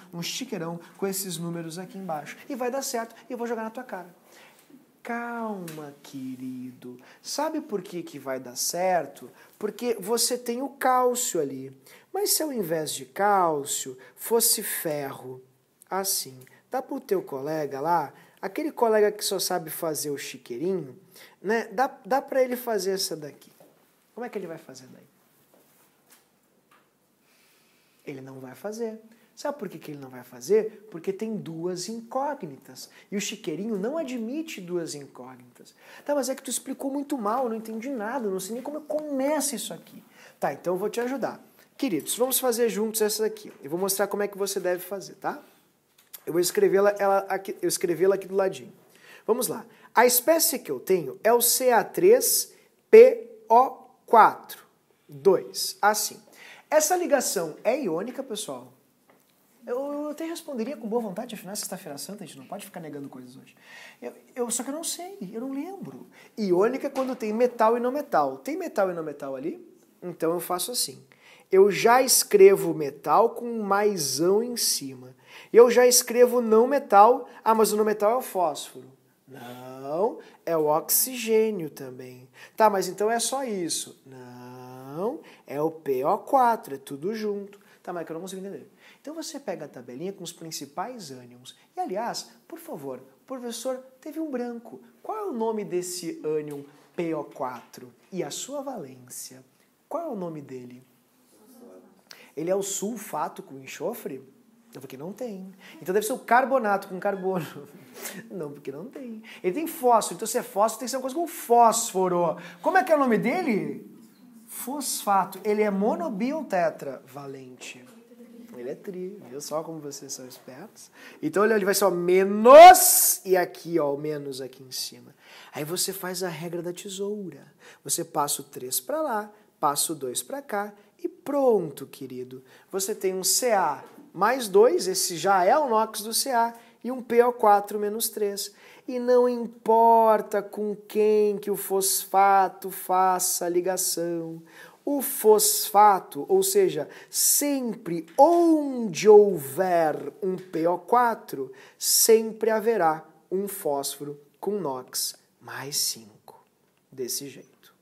A: com esses números aqui embaixo. E vai dar certo, e eu vou jogar na tua cara. Calma, querido. Sabe por que vai dar certo? Porque você tem o cálcio ali. Mas se ao invés de cálcio fosse ferro, assim, dá para o teu colega lá, aquele colega que só sabe fazer o chiqueirinho, né? Dá para ele fazer essa daqui. Como é que ele vai fazer daí? Ele não vai fazer. Sabe por que ele não vai fazer? Porque tem 2 incógnitas. E o chiqueirinho não admite 2 incógnitas. Tá, mas é que tu explicou muito mal, eu não entendi nada, não sei nem como começa isso aqui. Tá, então eu vou te ajudar. Queridos, vamos fazer juntos essa daqui. Eu vou mostrar como é que você deve fazer, tá? Eu vou escrevê-la aqui do ladinho. Vamos lá. A espécie que eu tenho é o Ca3PO4. 2. Assim. Essa ligação é iônica, pessoal? Eu até responderia com boa vontade, afinal, sexta-feira santa, a gente não pode ficar negando coisas hoje. Só que eu não sei, eu não lembro. Iônica é quando tem metal e não metal. Tem metal e não metal ali? Então eu faço assim. Eu já escrevo metal com um maisão em cima. Eu já escrevo não metal. Ah, mas o não metal é o fósforo. Não, é o oxigênio também. Tá, mas então é só isso. Não, é o PO4, é tudo junto. Tá, mas é que eu não consigo entender. Então você pega a tabelinha com os principais ânions. E aliás, por favor, professor, teve um branco. Qual é o nome desse ânion PO4? E a sua valência? Qual é o nome dele? Ele é o sulfato com enxofre? Não, porque não tem. Então deve ser o carbonato com carbono. Não, porque não tem. Ele tem fósforo. Então se é fósforo, tem que ser uma coisa com fósforo. Como é que é o nome dele? Fosfato. Ele é monobil tetravalente. Ele é tri. Viu só como vocês são espertos? Então ele vai ser o menos e aqui, ó, o menos aqui em cima. Aí você faz a regra da tesoura. Você passa o 3 para lá, passa o 2 para cá e pronto, querido. Você tem um Ca mais 2, esse já é o NOx do Ca, e um PO4 menos 3. E não importa com quem que o fosfato faça a ligação. O fosfato, ou seja, sempre onde houver um PO4, sempre haverá um fósforo com NOx mais 5. Desse jeito.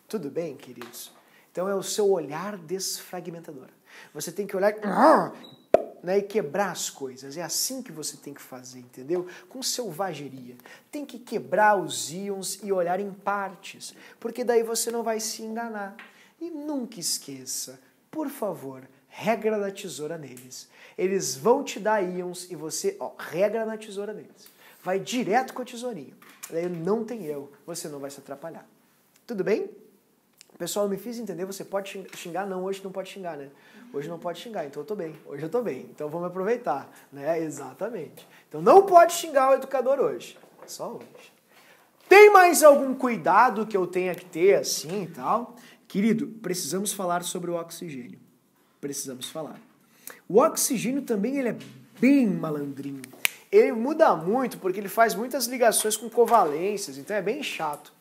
A: Tudo bem, queridos? Então é o seu olhar desfragmentador. Você tem que olhar, né, e quebrar as coisas. É assim que você tem que fazer, entendeu? Com selvageria. Tem que quebrar os íons e olhar em partes, porque daí você não vai se enganar. E nunca esqueça, por favor, regra da tesoura neles. Eles vão te dar íons e você, regra na tesoura neles. Vai direto com a tesourinha. Daí não tem erro, você não vai se atrapalhar. Tudo bem? Pessoal, eu me fiz entender, você pode xingar? Não, hoje não pode xingar, né? Hoje não pode xingar, então eu tô bem. Hoje eu tô bem, então vamos aproveitar, né? Exatamente. Então não pode xingar o educador hoje, só hoje. Tem mais algum cuidado que eu tenha que ter assim e tal? Querido, precisamos falar sobre o oxigênio. Precisamos falar. O oxigênio também ele é bem malandrinho. Ele muda muito porque ele faz muitas ligações com covalências, então é bem chato.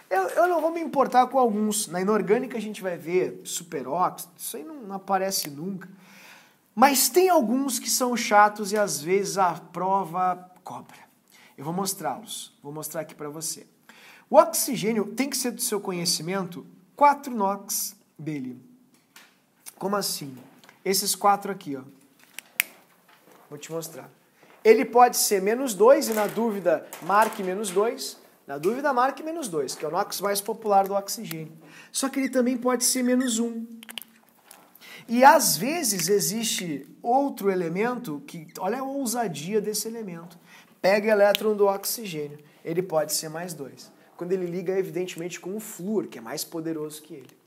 A: Eu não vou me importar com alguns. Na inorgânica a gente vai ver superóxido, isso aí não aparece nunca. Mas tem alguns que são chatos e às vezes a prova cobra. Eu vou mostrá-los. Vou mostrar aqui para você. O oxigênio tem que ser do seu conhecimento 4 NOx dele. Como assim? Esses 4 aqui, ó. Vou te mostrar. Ele pode ser -2 e na dúvida marque -2. Na dúvida, marque -2, que é o NOx mais popular do oxigênio. Só que ele também pode ser -1. E às vezes existe outro elemento que, olha a ousadia desse elemento. Pega elétron do oxigênio, ele pode ser +2. Quando ele liga, evidentemente, com o flúor, que é mais poderoso que ele.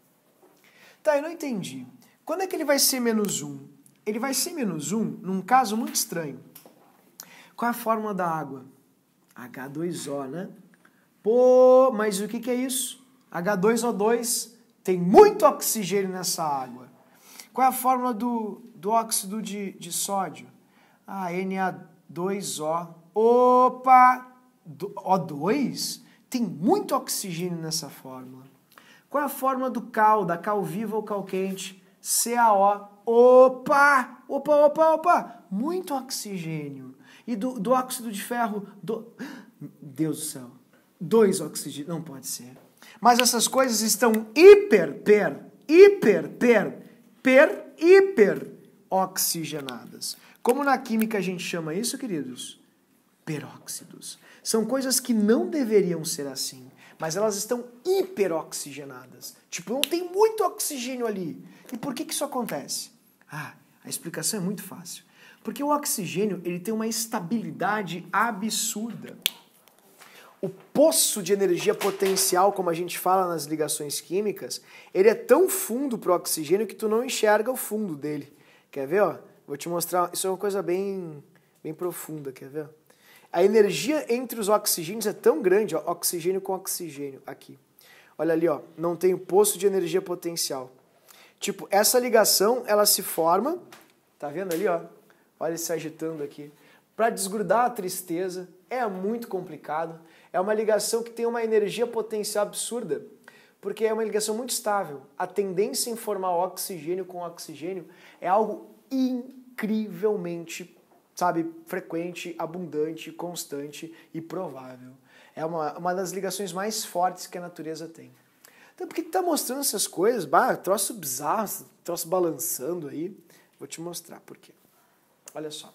A: Tá, eu não entendi. Quando é que ele vai ser -1? Ele vai ser -1 num caso muito estranho. Qual é a fórmula da água? H2O, né? Pô, mas o que é isso? H2O2 tem muito oxigênio nessa água. Qual é a fórmula do óxido de sódio? Na2O. Opa! O2? Tem muito oxigênio nessa fórmula. Qual é a fórmula do cal, da cal viva ou cal quente? CaO. Opa! Opa! Muito oxigênio. E do óxido de ferro? Deus do céu. 2 oxigênios. Não pode ser. Mas essas coisas estão hiper oxigenadas. Como na química a gente chama isso, queridos? Peróxidos. São coisas que não deveriam ser assim, mas elas estão hiperoxigenadas. Tipo, não tem muito oxigênio ali. E por que isso acontece? A explicação é muito fácil. Porque o oxigênio ele tem uma estabilidade absurda. O poço de energia potencial, como a gente fala nas ligações químicas, ele é tão fundo para o oxigênio que tu não enxerga o fundo dele. Quer ver? Ó? Vou te mostrar. Isso é uma coisa bem profunda. Quer ver? A energia entre os oxigênios é tão grande, ó, oxigênio com oxigênio, aqui. Olha ali, ó, não tem poço de energia potencial. Tipo, essa ligação, ela se forma, tá vendo ali, ó? Olha ele se agitando aqui. Para desgrudar a tristeza, é muito complicado. É uma ligação que tem uma energia potencial absurda, porque é uma ligação muito estável. A tendência em formar oxigênio com oxigênio é algo incrivelmente sabe, frequente, abundante, constante e provável. É uma das ligações mais fortes que a natureza tem. Então, por que tu tá mostrando essas coisas? Bah, troço bizarro, troço balançando aí. Vou te mostrar por quê. Olha só.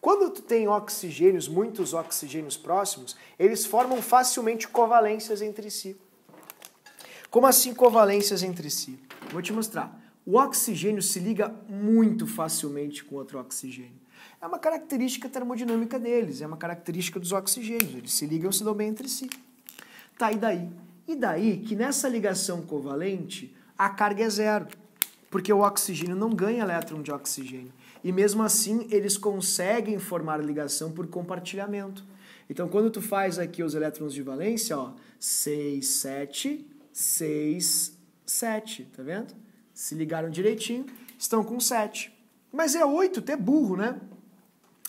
A: Quando tu tem oxigênios, muitos oxigênios próximos, eles formam facilmente covalências entre si. Como assim covalências entre si? Vou te mostrar. O oxigênio se liga muito facilmente com outro oxigênio. É uma característica termodinâmica deles, é uma característica dos oxigênios. Eles se ligam e se dão bem entre si. Tá, e daí? E daí que nessa ligação covalente a carga é zero, porque o oxigênio não ganha elétron de oxigênio. E mesmo assim eles conseguem formar ligação por compartilhamento. Então quando tu faz aqui os elétrons de valência, ó, 6, 7, 6, 7, tá vendo? Se ligaram direitinho, estão com 7. Mas é 8, tu é burro, né?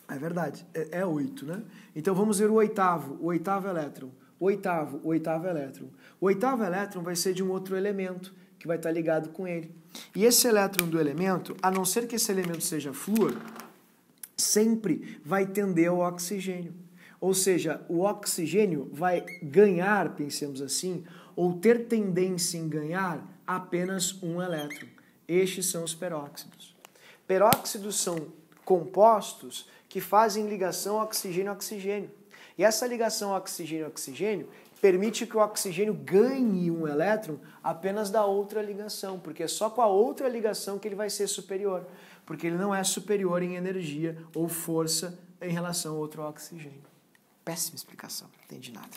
A: É verdade, é 8, né? Então vamos ver o oitavo elétron. O oitavo elétron. O oitavo elétron vai ser de um outro elemento que vai estar ligado com ele. E esse elétron do elemento, a não ser que esse elemento seja flúor, sempre vai tender ao oxigênio. Ou seja, o oxigênio vai ganhar, pensemos assim, ou ter tendência em ganhar apenas um elétron. Estes são os peróxidos. Peróxidos são compostos que fazem ligação oxigênio-oxigênio. E essa ligação oxigênio-oxigênio permite que o oxigênio ganhe um elétron apenas da outra ligação, porque é só com a outra ligação que ele vai ser superior, porque ele não é superior em energia ou força em relação ao outro oxigênio. Péssima explicação, não entendi nada.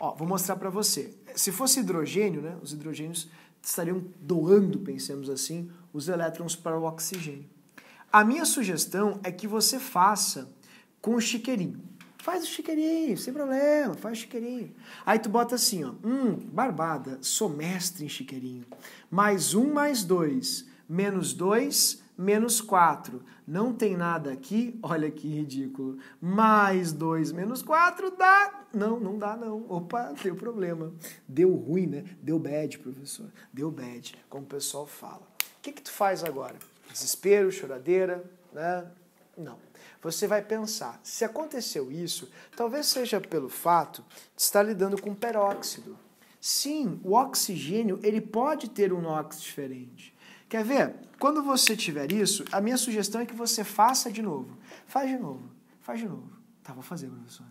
A: Ó, vou mostrar para você. Se fosse hidrogênio, né, os hidrogênios estariam doando, pensemos assim, os elétrons para o oxigênio. A minha sugestão é que você faça com o chiqueirinho. Faz o chiqueirinho, sem problema, faz o chiqueirinho. Aí tu bota assim, ó, barbada, sou mestre em chiqueirinho. Mais 1 mais 2, menos 2, menos 4. Não tem nada aqui, olha que ridículo. Mais 2 menos 4 dá... Não dá não. Opa, deu problema. Deu ruim, né? Deu bad, professor. Deu bad, como o pessoal fala. O que tu faz agora? Desespero, choradeira, né? Não. Você vai pensar, se aconteceu isso, talvez seja pelo fato de estar lidando com peróxido. Sim, o oxigênio ele pode ter um NOx diferente. Quer ver? Quando você tiver isso, a minha sugestão é que você faça de novo. Faz de novo. Faz de novo. Tá, vou fazer, professor.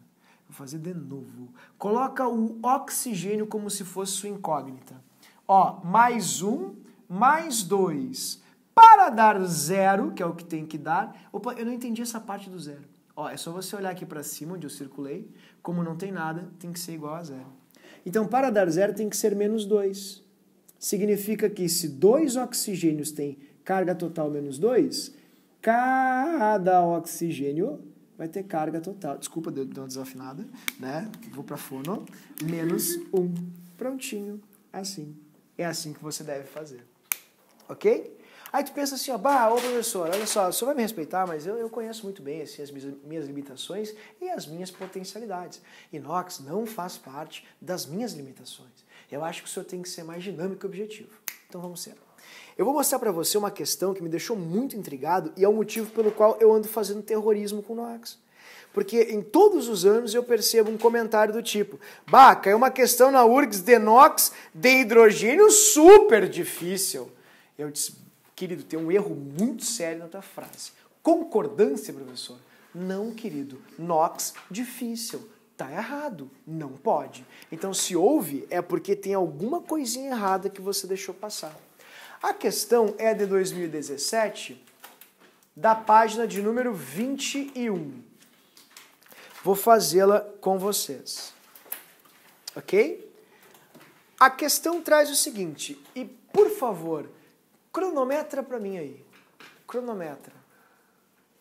A: Vou fazer de novo. Coloca o oxigênio como se fosse sua incógnita. Ó, mais 1, mais 2. Para dar 0, que é o que tem que dar... Opa, eu não entendi essa parte do 0. Ó, é só você olhar aqui para cima, onde eu circulei. Como não tem nada, tem que ser igual a 0. Então, para dar 0, tem que ser menos 2. Significa que se 2 oxigênios têm carga total menos 2, cada oxigênio vai ter carga total. Desculpa, deu uma desafinada, né? Vou para fono. Menos 1. Prontinho. Assim. É assim que você deve fazer. Ok? Aí tu pensa assim, ó, ô professor, olha só, o senhor vai me respeitar, mas eu conheço muito bem assim, as minhas limitações e as minhas potencialidades. Inox não faz parte das minhas limitações. Eu acho que o senhor tem que ser mais dinâmico e objetivo. Então vamos ser. Eu vou mostrar para você uma questão que me deixou muito intrigado e é o motivo pelo qual eu ando fazendo terrorismo com o Nox. Porque em todos os anos eu percebo um comentário do tipo, caiu uma questão na URGS de NOx de hidrogênio super difícil. Eu disse, querido, tem um erro muito sério na tua frase. Concordância, professor? Não, querido. NOx difícil. Tá errado. Não pode. Então, se houve, é porque tem alguma coisinha errada que você deixou passar. A questão é de 2017, da página de número 21. Vou fazê-la com vocês. Ok? A questão traz o seguinte, e por favor, cronometra para mim aí. Cronometra.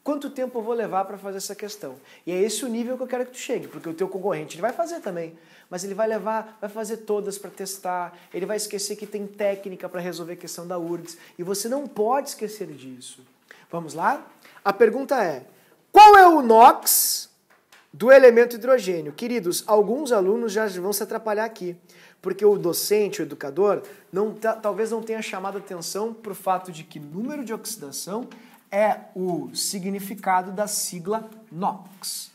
A: Quanto tempo eu vou levar para fazer essa questão? E é esse o nível que eu quero que tu chegue, porque o teu concorrente ele vai fazer também, mas ele vai fazer todas para testar, ele vai esquecer que tem técnica para resolver a questão da URGS, e você não pode esquecer disso. Vamos lá? A pergunta é, qual é o NOx do elemento hidrogênio? Queridos, alguns alunos já vão se atrapalhar aqui, porque o docente, o educador, talvez não tenha chamado atenção para o fato de que número de oxidação é o significado da sigla NOx.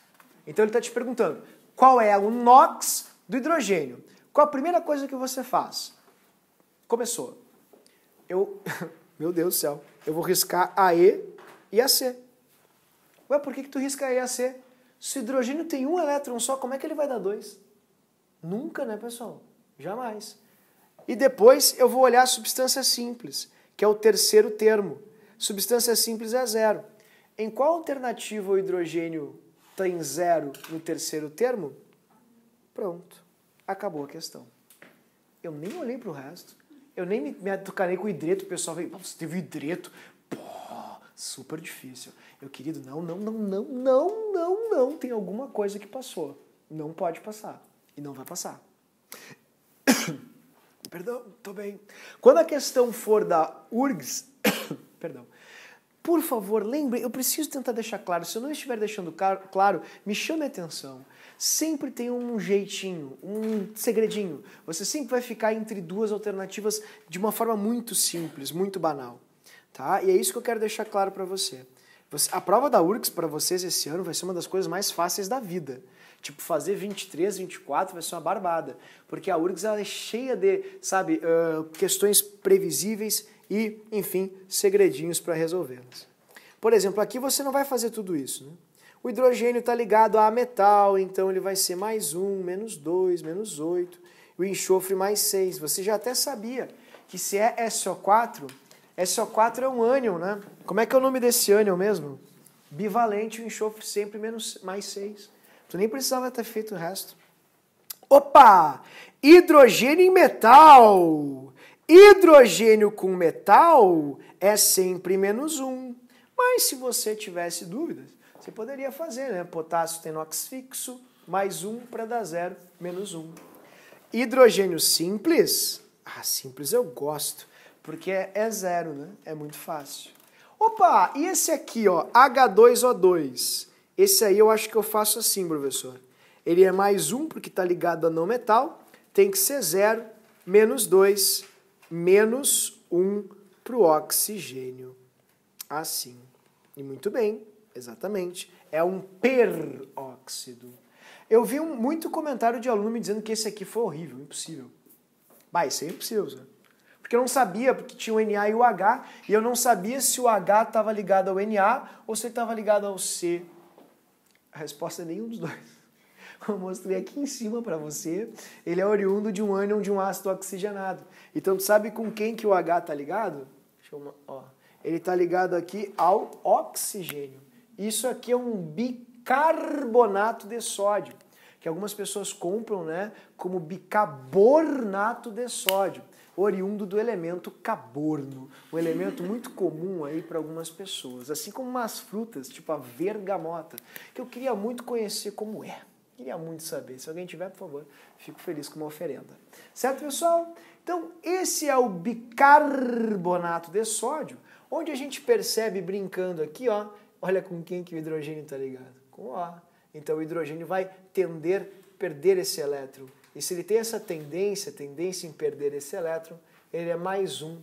A: Então ele está te perguntando, qual é o NOx do hidrogênio? Qual a primeira coisa que você faz? Começou. Meu Deus do céu, eu vou riscar a E e a C. Ué, por que tu risca a E e a C? Se o hidrogênio tem um elétron só, como é que ele vai dar dois? Nunca, né, pessoal? Jamais. E depois eu vou olhar a substância simples, que é o terceiro termo. Substância simples é zero. Em qual alternativa o hidrogênio tem zero no terceiro termo? Pronto. Acabou a questão. Eu nem olhei para o resto. Eu nem me atucarei com o hidreto. O pessoal veio, você teve hidreto? Pô, super difícil. Eu, querido, não. Tem alguma coisa que passou. Não pode passar. E não vai passar. Perdão, tô bem. Quando a questão for da URGS, perdão, por favor, lembre, eu preciso tentar deixar claro. Se eu não estiver deixando claro, me chame a atenção. Sempre tem um jeitinho, um segredinho. Você sempre vai ficar entre duas alternativas de uma forma muito simples, muito banal. Tá? E é isso que eu quero deixar claro para você. A prova da URGS para vocês esse ano vai ser uma das coisas mais fáceis da vida. Tipo, fazer 23, 24 vai ser uma barbada. Porque a URGS ela é cheia de, sabe, questões previsíveis e, enfim, segredinhos para resolvê-las. Por exemplo, aqui você não vai fazer tudo isso, né? O hidrogênio está ligado a metal, então ele vai ser mais 1, menos 2, menos 8. O enxofre mais 6. Você já até sabia que se é SO4, SO4 é um ânion, né? Como é que é o nome desse ânion mesmo? Bivalente, o enxofre sempre mais 6. Tu nem precisava ter feito o resto. Opa! Hidrogênio em metal! Hidrogênio com metal é sempre menos 1. Mas se você tivesse dúvidas, você poderia fazer, né? Potássio tem NOx fixo, mais 1 para dar 0, menos 1. Hidrogênio simples? Ah, simples eu gosto, porque é 0, né? É muito fácil. Opa, e esse aqui, ó, H2O2? Esse aí eu acho que eu faço assim, professor. Ele é mais 1 porque está ligado a não metal, tem que ser 0, menos 2, menos 1 para o oxigênio. Assim. E muito bem, exatamente. É um peróxido. Eu vi muito comentário de aluno me dizendo que esse aqui foi horrível, impossível. Bah, isso é impossível, sabe? Porque eu não sabia, porque tinha o Na e o H, e eu não sabia se o H estava ligado ao Na ou se ele estava ligado ao C. A resposta é nenhum dos dois. Eu mostrei aqui em cima para você. Ele é oriundo de um ânion de um ácido oxigenado. Então, tu sabe com quem que o H está ligado? Ele está ligado aqui ao oxigênio. Isso aqui é um bicarbonato de sódio, que algumas pessoas compram, né, como bicarbonato de sódio, oriundo do elemento carborno, um elemento muito comum aí para algumas pessoas, assim como umas frutas, tipo a bergamota, que eu queria muito conhecer como é. Queria muito saber. Se alguém tiver, por favor, fico feliz com uma oferenda. Certo, pessoal? Então, esse é o bicarbonato de sódio, onde a gente percebe, brincando aqui, ó, olha com quem que o hidrogênio está ligado. Com O. Então, o hidrogênio vai tender a perder esse elétron. E se ele tem essa tendência em perder esse elétron, ele é mais 1.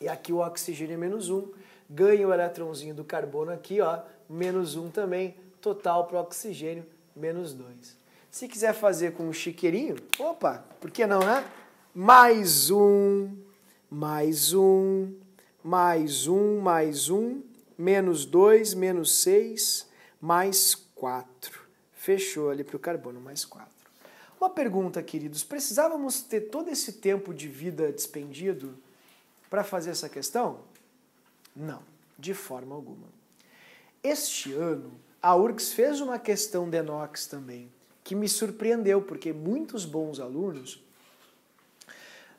A: E aqui o oxigênio é menos 1. Ganha o elétronzinho do carbono aqui, ó, menos 1 também. Total para o oxigênio, menos 2. Se quiser fazer com um chiqueirinho, opa, por que não, né? Mais 1, mais 1, mais 1, mais 1, menos 2, menos 6, mais 4. Fechou ali para o carbono, mais 4. Uma pergunta, queridos, precisávamos ter todo esse tempo de vida despendido para fazer essa questão? Não, de forma alguma. Este ano, a URGS fez uma questão de NOx também, que me surpreendeu, porque muitos bons alunos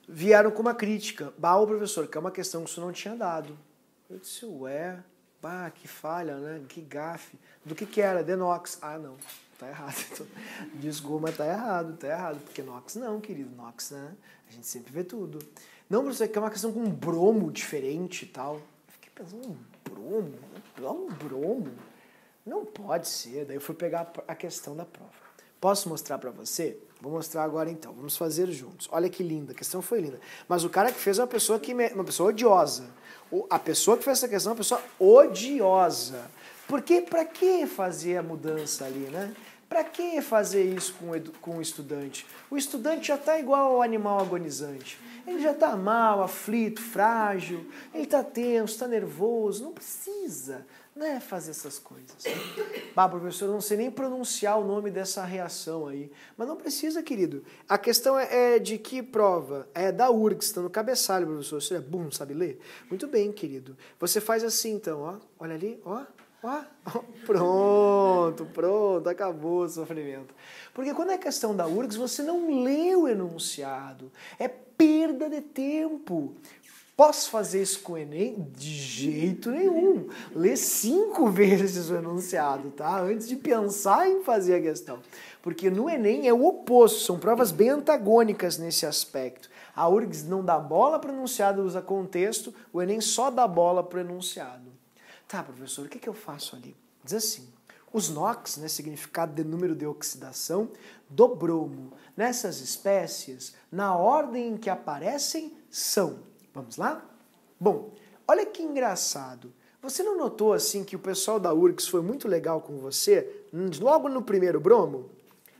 A: vieram com uma crítica. Bah, ô professor, que é uma questão que isso não tinha dado. Eu disse, ué, bah, que falha, né? Que gafe. Do que era? De NOx. Ah, não, tá errado. Desculpa, mas tá errado, porque NOx não, querido, NOx, né? A gente sempre vê tudo. Não, professor, que é uma questão com um bromo diferente e tal. Eu fiquei pensando, um bromo? Um bromo? Não pode ser. Daí eu fui pegar a questão da prova. Posso mostrar para você? Vou mostrar agora então, vamos fazer juntos. Olha que linda, a questão foi linda. Mas o cara que fez é uma pessoa odiosa. A pessoa que fez essa questão é uma pessoa odiosa. Porque para que fazer a mudança ali, né? Para que fazer isso com o estudante? O estudante já está igual ao animal agonizante. Ele já está mal, aflito, frágil, ele está tenso, está nervoso, não precisa, né, fazer essas coisas. Bah, professor, eu não sei nem pronunciar o nome dessa reação aí. Mas não precisa, querido. A questão é de que prova? É da URGS, está no cabeçalho, professor. Você é burro, não sabe ler? Muito bem, querido. Você faz assim, então, ó. Olha ali, ó. Pronto, acabou o sofrimento. Porque quando é questão da URGS, você não lê o enunciado. É perda de tempo. Posso fazer isso com o Enem? De jeito nenhum. Lê 5 vezes o enunciado, tá? Antes de pensar em fazer a questão. Porque no Enem é o oposto, são provas bem antagônicas nesse aspecto. A URGS não dá bola para o enunciado, usa contexto, o Enem só dá bola para o enunciado. Tá, professor, o que eu faço ali? Diz assim, os NOx, né, significado de número de oxidação, do bromo, nessas espécies, na ordem em que aparecem, são. Vamos lá? Bom, olha que engraçado. Você não notou assim que o pessoal da URGS foi muito legal com você, logo no primeiro bromo?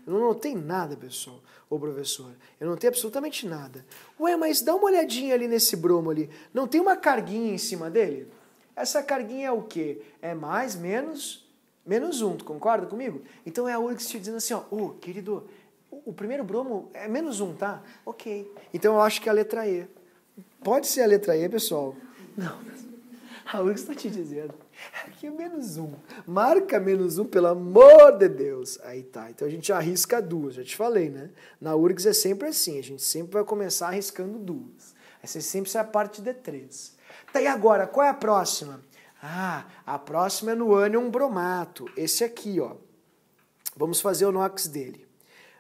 A: Eu não notei nada, pessoal, ô professor. Eu não notei absolutamente nada. Ué, mas dá uma olhadinha ali nesse bromo ali. Não tem uma carguinha em cima dele? Essa carguinha é o quê? É mais, menos 1, tu concorda comigo? Então é a URGS te dizendo assim, ó, querido, o primeiro bromo é menos 1, tá? Ok. Então eu acho que é a letra E. Pode ser a letra E, pessoal? Não, a URGS está te dizendo. Aqui é menos 1. Marca menos 1, pelo amor de Deus. Aí tá. Então a gente arrisca 2, já te falei, né? Na URGS é sempre assim, a gente sempre vai começar arriscando 2. Essa sempre é a parte de 3. Tá, e agora, qual é a próxima? Ah, a próxima é no ânion bromato. Esse aqui, ó. Vamos fazer o NOx dele.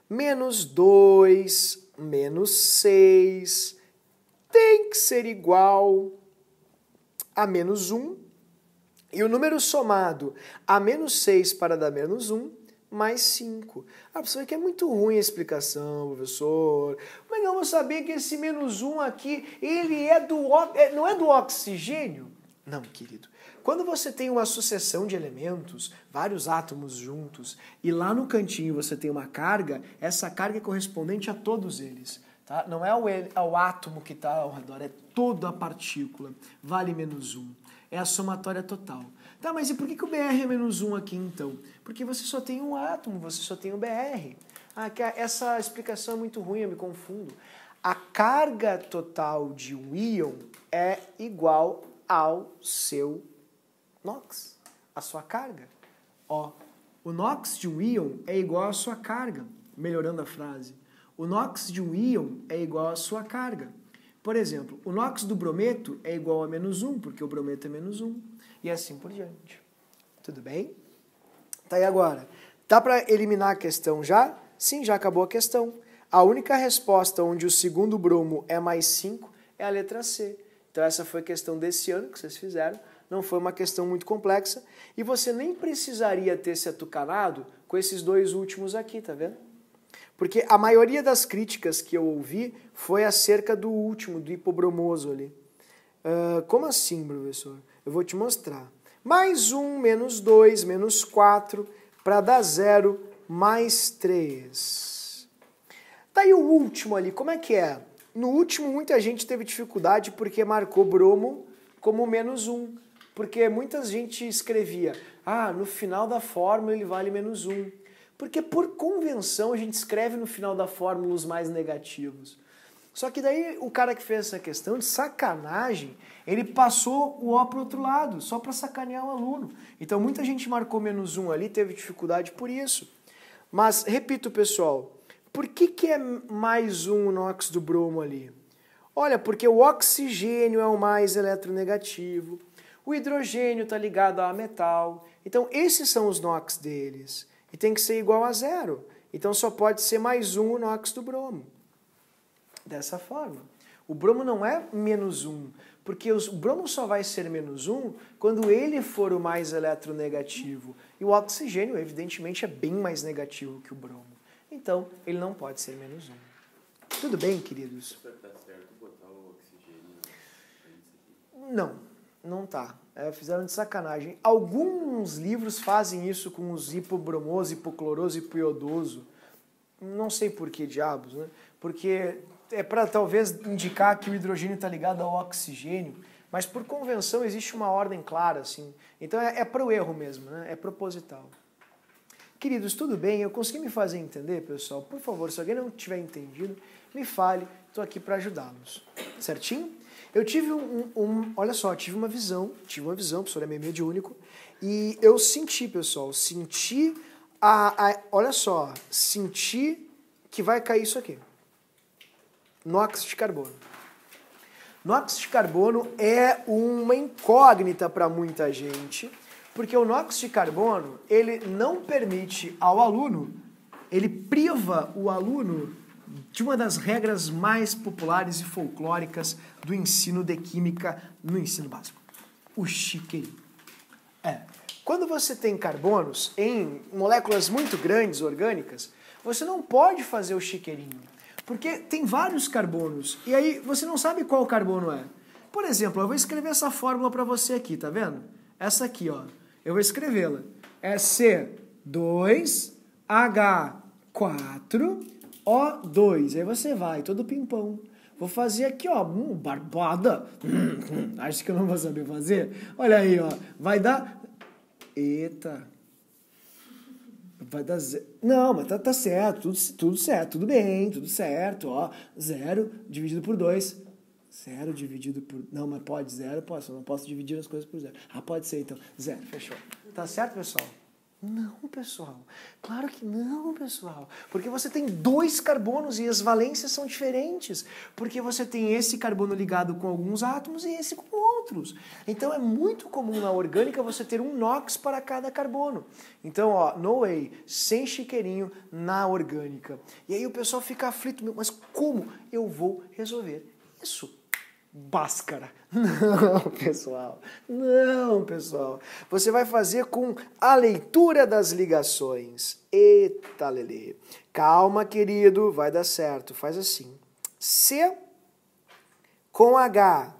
A: Menos 2, menos 6, tem que ser igual a menos 1. E o número somado a menos 6 para dar menos 1, mais 5. Ah, professor, que é muito ruim a explicação, professor. Como é que eu vou saber que esse menos 1 aqui, ele não é do oxigênio? Não, querido. Quando você tem uma sucessão de elementos, vários átomos juntos, e lá no cantinho você tem uma carga, essa carga é correspondente a todos eles. Tá? Não é o átomo que está ao redor, é toda a partícula. Vale menos 1. É a somatória total. Tá, mas e por que o BR é menos 1 aqui então? Porque você só tem um átomo, você só tem o BR. Essa explicação é muito ruim, eu me confundo. A carga total de um íon é igual ao seu NOx, a sua carga. Ó, o NOx de um íon é igual à sua carga, melhorando a frase. O NOx de um íon é igual à sua carga. Por exemplo, o NOx do brometo é igual a menos 1, porque o brometo é menos 1. E assim por diante. Tudo bem? Tá, e agora? Dá para eliminar a questão já? Sim, já acabou a questão. A única resposta onde o segundo bromo é mais 5 é a letra C. Então essa foi a questão desse ano que vocês fizeram. Não foi uma questão muito complexa. E você nem precisaria ter se atucanado com esses 2 últimos aqui, tá vendo? Porque a maioria das críticas que eu ouvi foi acerca do último, do hipobromoso ali. Como assim, professor? Eu vou te mostrar. Mais 1, menos 2, menos 4, para dar 0, mais 3. Daí o último ali, como é que é? No último, muita gente teve dificuldade porque marcou bromo como menos 1. Porque muita gente escrevia, no final da fórmula ele vale menos 1. Porque por convenção a gente escreve no final da fórmula os mais negativos. Só que daí o cara que fez essa questão de sacanagem, ele passou o O para o outro lado, só para sacanear o aluno. Então muita gente marcou menos 1 ali, teve dificuldade por isso. Mas, repito, pessoal, por que é mais 1 o NOx do bromo ali? Olha, porque o oxigênio é o mais eletronegativo, o hidrogênio está ligado a metal. Então esses são os NOx deles. E tem que ser igual a 0. Então só pode ser mais 1 o NOx do bromo. Dessa forma. O bromo não é menos 1, porque o bromo só vai ser menos 1 quando ele for o mais eletronegativo. E o oxigênio, evidentemente, é bem mais negativo que o bromo. então ele não pode ser menos 1. Tudo bem, queridos?
B: Tá certo botar o oxigênio aqui?
A: Não, não tá. Fizeram de sacanagem. Alguns livros fazem isso com os hipobromoso, hipocloroso e hipiodoso. Não sei por que diabos, né? Porque é para talvez indicar que o hidrogênio está ligado ao oxigênio, mas por convenção existe uma ordem clara, assim. Então é para o erro mesmo, né? É proposital. Queridos, tudo bem? Eu consegui me fazer entender, pessoal? Por favor, se alguém não tiver entendido, me fale, estou aqui para ajudá-los. Certinho? Eu tive olha só, tive uma visão, o professor é meio mediúnico, e eu senti, pessoal, olha só, senti que vai cair isso aqui. Nóxido de carbono. Nóxido de carbono é uma incógnita para muita gente, porque o nóxido de carbono, ele não permite ao aluno, ele priva o aluno de uma das regras mais populares e folclóricas do ensino de química no ensino básico, o chiqueirinho. Quando você tem carbonos em moléculas muito grandes, orgânicas, você não pode fazer o chiqueirinho, porque tem vários carbonos, e aí você não sabe qual carbono é. Por exemplo, eu vou escrever essa fórmula para você aqui, tá vendo? Essa aqui, ó. Eu vou escrevê-la. É C2H4O2. Aí você vai, todo pimpão. Vou fazer aqui, ó, barbada. Acho que eu não vou saber fazer. Olha aí, ó. Vai dar... Eita. Vai dar zero. Não, mas tá certo. Tudo certo. Tudo bem, tudo certo. Ó, 0 dividido por 2. 0 dividido por... Não, mas pode, 0, posso. Eu não posso dividir as coisas por 0. Ah, pode ser, então. 0, fechou. Tá certo, pessoal? Não, pessoal. Claro que não, pessoal. Porque você tem 2 carbonos e as valências são diferentes. Porque você tem esse carbono ligado com alguns átomos e esse com outros. Então é muito comum na orgânica você ter um NOx para cada carbono. Então, ó, no way, sem chiqueirinho na orgânica. E aí o pessoal fica aflito, mas como eu vou resolver isso? Báscara. Não, pessoal. Não, pessoal. Você vai fazer com a leitura das ligações. Eita, lelê. Calma, querido. Vai dar certo. Faz assim. C com H.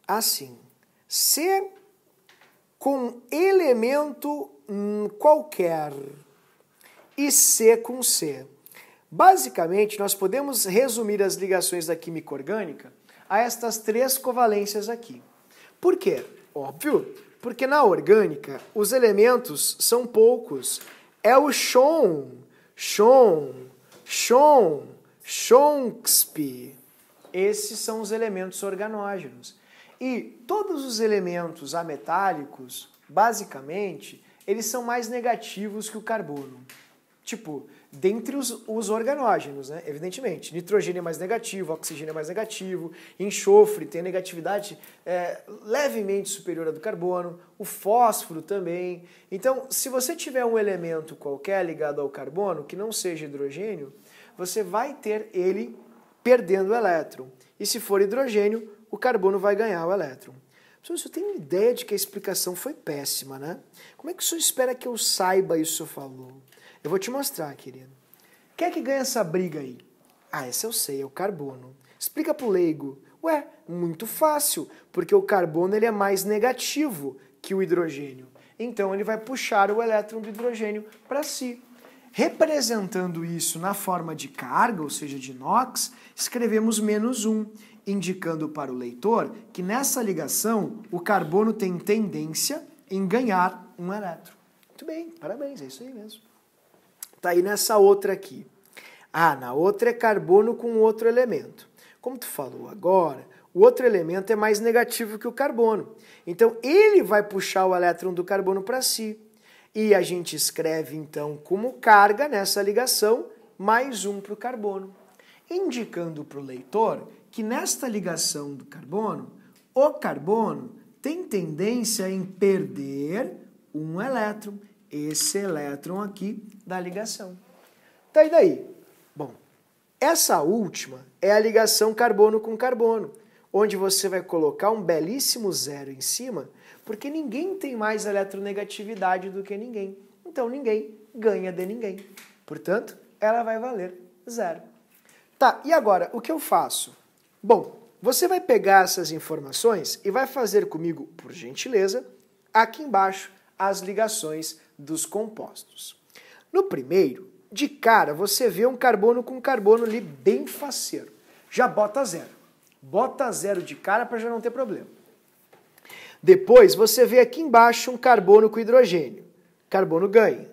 A: Assim. C com elemento qualquer. E C com C. Basicamente, nós podemos resumir as ligações da química orgânica a estas 3 covalências aqui. Por quê? Óbvio, porque na orgânica os elementos são poucos. É o Chomsky. Esses são os elementos organógenos. E todos os elementos ametálicos, basicamente, eles são mais negativos que o carbono. Tipo, dentre os organógenos, né? Evidentemente, nitrogênio é mais negativo, oxigênio é mais negativo, enxofre tem negatividade levemente superior à do carbono, o fósforo também. Então, se você tiver um elemento qualquer ligado ao carbono, que não seja hidrogênio, você vai ter ele perdendo o elétron. E se for hidrogênio, o carbono vai ganhar o elétron. Professor, eu tenho ideia de que a explicação foi péssima, né? Como é que o senhor espera que eu saiba isso que o senhor falou? Eu vou te mostrar, querido. Quem é que ganha essa briga aí? Ah, essa eu sei, é o carbono. Explica pro leigo. Ué, muito fácil, porque o carbono ele é mais negativo que o hidrogênio. Então ele vai puxar o elétron do hidrogênio para si. Representando isso na forma de carga, ou seja, de NOx, escrevemos -1, indicando para o leitor que nessa ligação o carbono tem tendência em ganhar um elétron. Muito bem, parabéns, é isso aí mesmo. Tá aí nessa outra aqui. Ah, na outra é carbono com outro elemento. Como tu falou agora, o outro elemento é mais negativo que o carbono. Então, ele vai puxar o elétron do carbono para si. E a gente escreve, então, como carga nessa ligação, +1 para o carbono. Indicando para o leitor que nesta ligação do carbono, o carbono tem tendência em perder um elétron. Esse elétron aqui da ligação. Tá, e daí? Bom, essa última é a ligação carbono com carbono, onde você vai colocar um belíssimo 0 em cima, porque ninguém tem mais eletronegatividade do que ninguém. Então ninguém ganha de ninguém. Portanto, ela vai valer 0. Tá, e agora, o que eu faço? Bom, você vai pegar essas informações e vai fazer comigo, por gentileza, aqui embaixo, as ligações dos compostos. No primeiro, de cara, você vê um carbono com carbono ali bem faceiro. Já bota 0. Bota 0 de cara para já não ter problema. Depois, você vê aqui embaixo um carbono com hidrogênio. Carbono ganha.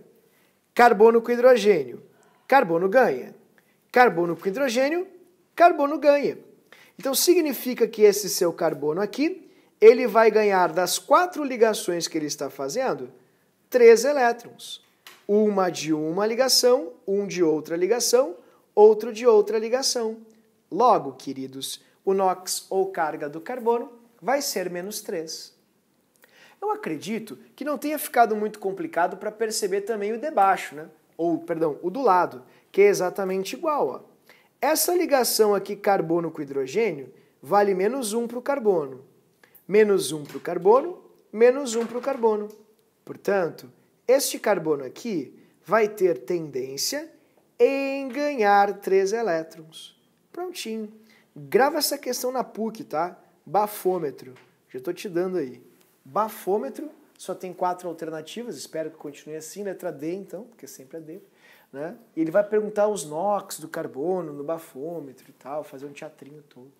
A: Carbono com hidrogênio. Carbono ganha. Carbono com hidrogênio. Carbono ganha. Então, significa que esse seu carbono aqui, ele vai ganhar das 4 ligações que ele está fazendo, 3 elétrons. Uma de uma ligação, um de outra ligação, outro de outra ligação. Logo, queridos, o NOx, ou carga do carbono, vai ser menos 3. Eu acredito que não tenha ficado muito complicado para perceber também o de baixo, né? Ou, perdão, o do lado, que é exatamente igual. Ó. Essa ligação aqui, carbono com hidrogênio, vale menos 1 para o carbono. Menos 1 para o carbono, menos 1 para o carbono. Portanto, este carbono aqui vai ter tendência em ganhar 3 elétrons. Prontinho. Grava essa questão na PUC, tá? Bafômetro. Já estou te dando aí. Bafômetro, só tem 4 alternativas, espero que continue assim, letra D então, porque sempre é D. Né? E ele vai perguntar os NOx do carbono no bafômetro e tal, fazer um teatrinho todo.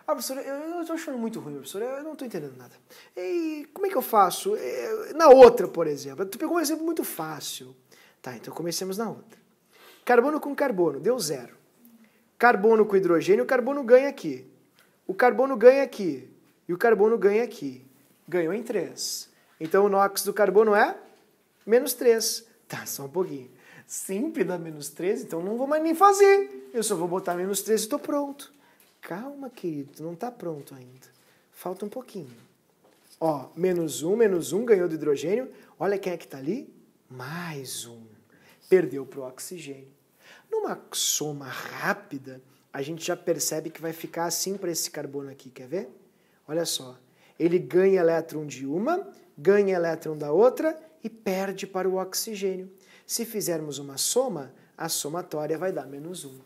A: Ah, professora, eu estou achando muito ruim, professora, eu não estou entendendo nada. E como é que eu faço? Na outra, por exemplo, tu pegou um exemplo muito fácil. Tá, então comecemos na outra. Carbono com carbono, deu 0. Carbono com hidrogênio, o carbono ganha aqui. O carbono ganha aqui. E o carbono ganha aqui. Ganhou em 3. Então o NOx do carbono é menos 3. Tá, só um pouquinho. Sempre dá menos 3, então não vou mais nem fazer. Eu só vou botar menos 3 e estou pronto. Calma, querido, não está pronto ainda. Falta um pouquinho. Ó, menos 1, ganhou do hidrogênio. Olha quem é que está ali. Mais 1. Perdeu para o oxigênio. Numa soma rápida, a gente já percebe que vai ficar assim para esse carbono aqui, quer ver? Olha só, ele ganha elétron de uma, ganha elétron da outra e perde para o oxigênio. Se fizermos uma soma, a somatória vai dar menos 1.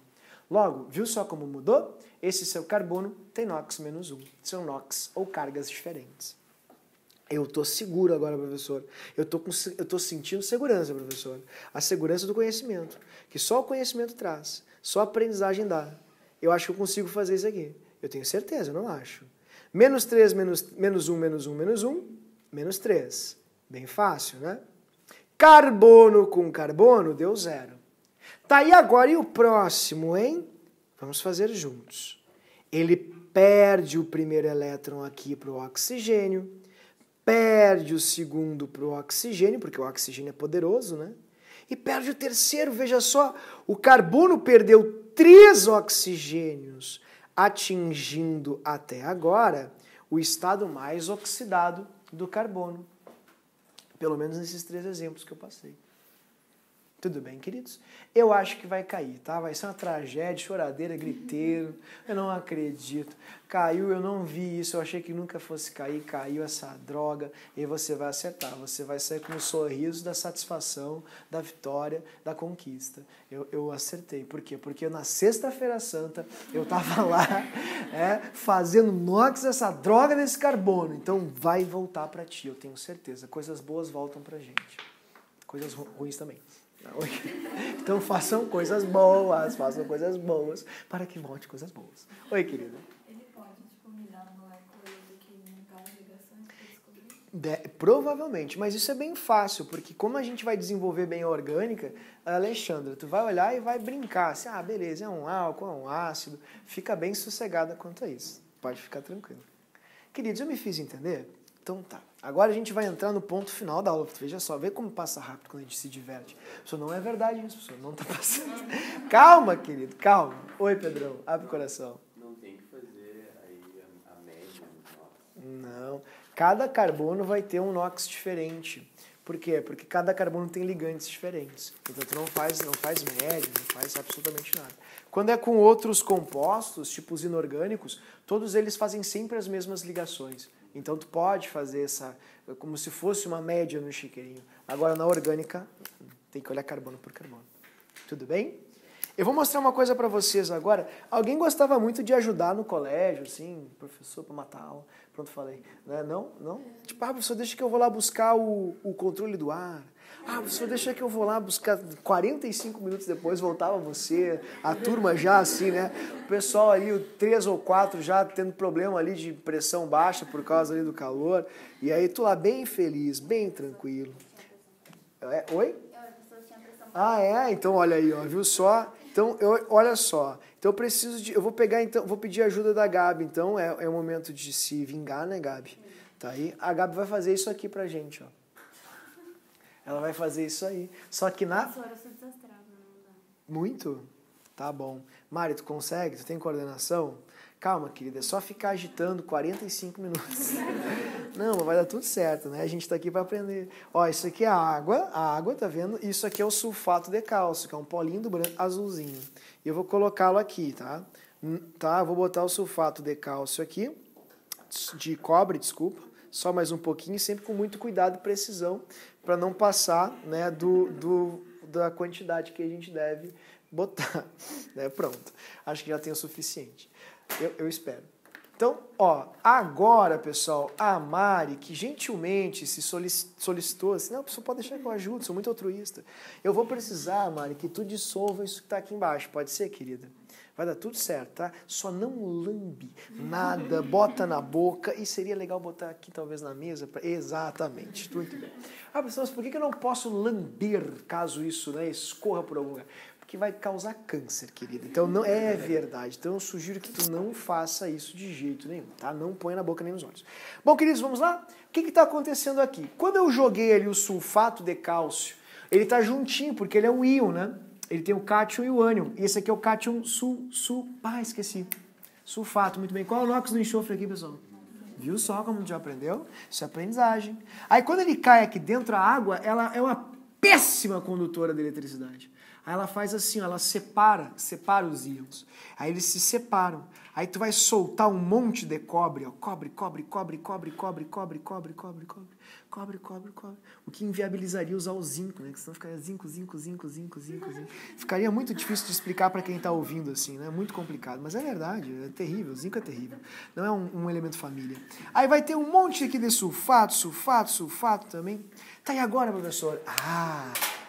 A: Logo, viu só como mudou? Esse seu carbono tem NOx menos 1. São NOx ou cargas diferentes. Eu estou seguro agora, professor. Eu estou sentindo segurança, professor. A segurança do conhecimento. Que só o conhecimento traz. Só a aprendizagem dá. Eu acho que eu consigo fazer isso aqui. Eu tenho certeza, eu não acho. Menos 3, menos 1, menos 1, menos 1, menos 3. Bem fácil, né? Carbono com carbono deu 0. Tá, e agora e o próximo, hein? Vamos fazer juntos. Ele perde o primeiro elétron aqui para o oxigênio, perde o segundo para o oxigênio, porque o oxigênio é poderoso, né? E perde o terceiro, veja só, o carbono perdeu 3 oxigênios, atingindo até agora o estado mais oxidado do carbono. Pelo menos nesses 3 exemplos que eu passei. Tudo bem, queridos? Eu acho que vai cair, tá? Vai ser uma tragédia, choradeira, griteiro. Eu não acredito. Caiu, eu não vi isso. Eu achei que nunca fosse cair. Caiu essa droga. E você vai acertar. Você vai sair com um sorriso da satisfação, da vitória, da conquista. Eu acertei. Por quê? Porque na sexta-feira santa eu tava lá fazendo NOx essa droga desse carbono. Então vai voltar para ti, eu tenho certeza. Coisas boas voltam pra gente. Coisas ruins também. Então façam coisas boas para que volte coisas boas. Oi, querida.
C: Ele pode mudar a molécula que mudar as ligações para descobrir?
A: Provavelmente, mas isso é bem fácil, porque como a gente vai desenvolver bem a orgânica, Alexandra, tu vai olhar e vai brincar, assim, beleza, é um álcool, é um ácido, fica bem sossegada quanto a isso, pode ficar tranquilo. Queridos, eu me fiz entender? Então tá. Agora a gente vai entrar no ponto final da aula. Veja só, vê como passa rápido quando a gente se diverte. Isso não é verdade, isso, pessoal. Não tá passando. Calma, querido, calma. Oi, Pedrão, abre o coração.
B: Não tem que fazer aí a média do NOx.
A: Não. Cada carbono vai ter um NOx diferente. Por quê? Porque cada carbono tem ligantes diferentes. Então tu não faz média, não faz absolutamente nada. Quando é com outros compostos, tipo os inorgânicos, todos eles fazem sempre as mesmas ligações. Então tu pode fazer como se fosse uma média no chiqueirinho. Agora na orgânica, tem que olhar carbono por carbono. Tudo bem? Eu vou mostrar uma coisa para vocês agora. Alguém gostava muito de ajudar no colégio, assim, professor para matar a aula. Pronto, falei. Né? Não? Não? Tipo, professor, deixa que eu vou lá buscar o controle do ar. Professor, deixa que eu vou lá buscar. 45 minutos depois voltava você, a turma já assim, né? O pessoal ali, o 3 ou 4 já tendo problema ali de pressão baixa por causa ali do calor. E aí tu lá bem feliz, bem tranquilo. Oi? Então olha aí, ó, viu só? Então, olha só. Então eu vou pegar, então, vou pedir ajuda da Gabi. Então é o momento de se vingar, né, Gabi? Tá aí. A Gabi vai fazer isso aqui pra gente, ó. Ela vai fazer isso aí. Só que na...
C: Professora, eu sou desastrada, não dá.
A: Muito? Tá bom. Mari, tu consegue? Tu tem coordenação? Calma, querida, é só ficar agitando 45 minutos. Não, vai dar tudo certo, né? A gente tá aqui para aprender. Ó, isso aqui é a água, tá vendo? Isso aqui é o sulfato de cálcio, que é um polinho do branco azulzinho. E eu vou colocá-lo aqui, tá? Tá, vou botar o sulfato de cálcio aqui, de cobre, desculpa. Só mais um pouquinho, sempre com muito cuidado e precisão, para não passar, né, da quantidade que a gente deve botar. Né? Pronto, acho que já tem o suficiente. Eu espero. Então, ó, agora, pessoal, a Mari, que gentilmente se solicitou, assim, não, pessoal, pode deixar que eu ajudo, sou muito altruísta. Eu vou precisar, Mari, que tu dissolva isso que está aqui embaixo. Pode ser, querida? Vai dar tudo certo, tá? Só não lambe nada, bota na boca, e seria legal botar aqui, talvez, na mesa. Exatamente, muito bem. Pessoal, por que eu não posso lamber, caso isso, né, escorra por algum lugar? Porque vai causar câncer, querida. Então, não é verdade. Então, eu sugiro que tu não faça isso de jeito nenhum, tá? Não põe na boca nem nos olhos. Bom, queridos, vamos lá? O que está acontecendo aqui? Quando eu joguei ali o sulfato de cálcio, ele está juntinho, porque ele é um íon, né? Ele tem o cátion e o ânion. E esse aqui é o cátion esqueci. Sulfato, muito bem. Qual é o NOx do enxofre aqui, pessoal? Viu só como já aprendeu? Isso é aprendizagem. Aí, quando ele cai aqui dentro, a água, ela é uma péssima condutora de eletricidade. Aí ela faz assim, ela separa os íons. Aí eles se separam. Aí tu vai soltar um monte de cobre, ó. Cobre. O que inviabilizaria usar o zinco, né? Que senão ficaria zinco. Ficaria muito difícil de explicar para quem tá ouvindo assim, né? Muito complicado. Mas é verdade, é terrível. O zinco é terrível. Não é um elemento família. Aí vai ter um monte aqui de sulfato também. Tá, e agora, professor?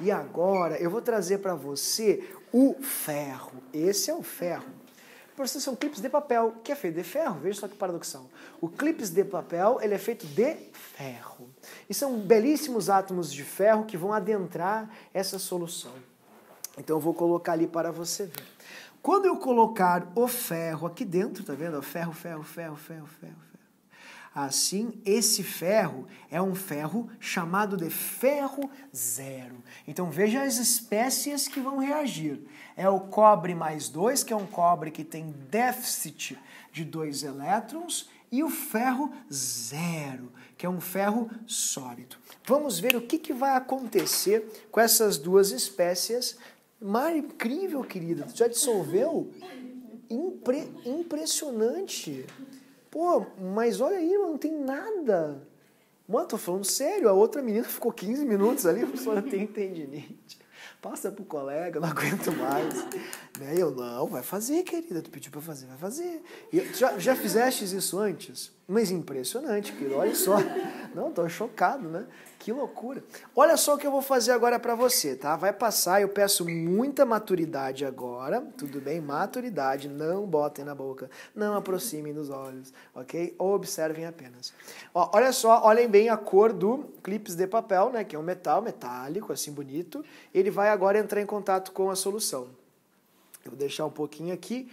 A: E agora eu vou trazer para você o ferro. Esse é o ferro. Professor, são clipes de papel, que é feito de ferro. Veja só que paradoxal. O clipes de papel, ele é feito de ferro. E são belíssimos átomos de ferro que vão adentrar essa solução. Então eu vou colocar ali para você ver. Quando eu colocar o ferro aqui dentro, tá vendo? Ferro. Assim, esse ferro é um ferro chamado de ferro zero. Então, veja as espécies que vão reagir. É o cobre mais 2, que é um cobre que tem déficit de 2 elétrons, e o ferro zero, que é um ferro sólido. Vamos ver o que vai acontecer com essas duas espécies. Mari, incrível, querida. Tu já dissolveu? Impressionante. Pô, mas olha aí, não tem nada. Mano, tô falando sério, a outra menina ficou 15 minutos ali, a pessoa tem tendinite. Passa pro colega, não aguento mais. Né? Eu, não, vai fazer, querida, tu pediu pra fazer, vai fazer. E já fizeste isso antes? Mas impressionante, querido, olha só. Não, tô chocado, né? Que loucura. Olha só o que eu vou fazer agora pra você, tá? Vai passar, eu peço muita maturidade agora, tudo bem? Maturidade, não botem na boca, não aproximem dos olhos, ok? Ou observem apenas. Ó, olha só, olhem bem a cor do clipes de papel, né? Que é um metal metálico, assim, bonito. Ele vai agora entrar em contato com a solução. Eu vou deixar um pouquinho aqui.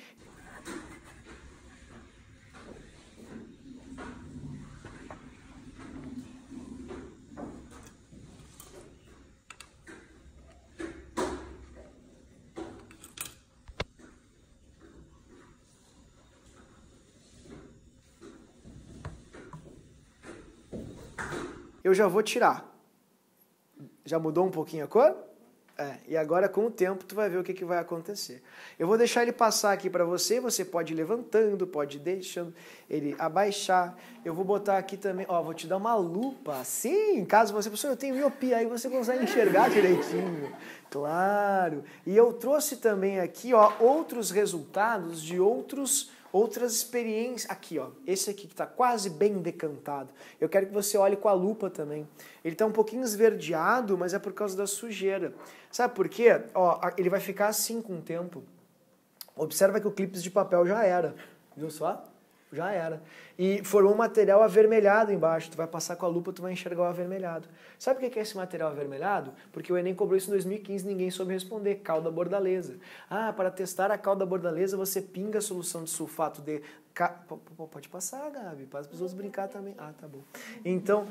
A: Eu já vou tirar. Já mudou um pouquinho a cor? E agora com o tempo tu vai ver o que vai acontecer. Eu vou deixar ele passar aqui para você, você pode ir levantando, pode ir deixando ele abaixar. Eu vou botar aqui também, ó, vou te dar uma lupa. Sim, caso você, professor, eu tenho miopia, aí você consegue enxergar direitinho. Claro. E eu trouxe também aqui, ó, outros resultados de outras experiências. Aqui, ó, esse aqui que está quase bem decantado. Eu quero que você olhe com a lupa também. Ele está um pouquinho esverdeado, mas é por causa da sujeira. Sabe por quê? Ó, ele vai ficar assim com o tempo. Observa que o clipe de papel já era. Viu só? Já era. E formou um material avermelhado embaixo. Tu vai passar com a lupa, tu vai enxergar o avermelhado. Sabe o que é esse material avermelhado? Porque o Enem cobrou isso em 2015 e ninguém soube responder. Calda bordaleza. Para testar a calda bordaleza, você pinga a solução de sulfato de... Pode passar, Gabi. Para as pessoas brincar também. Tá bom. Então...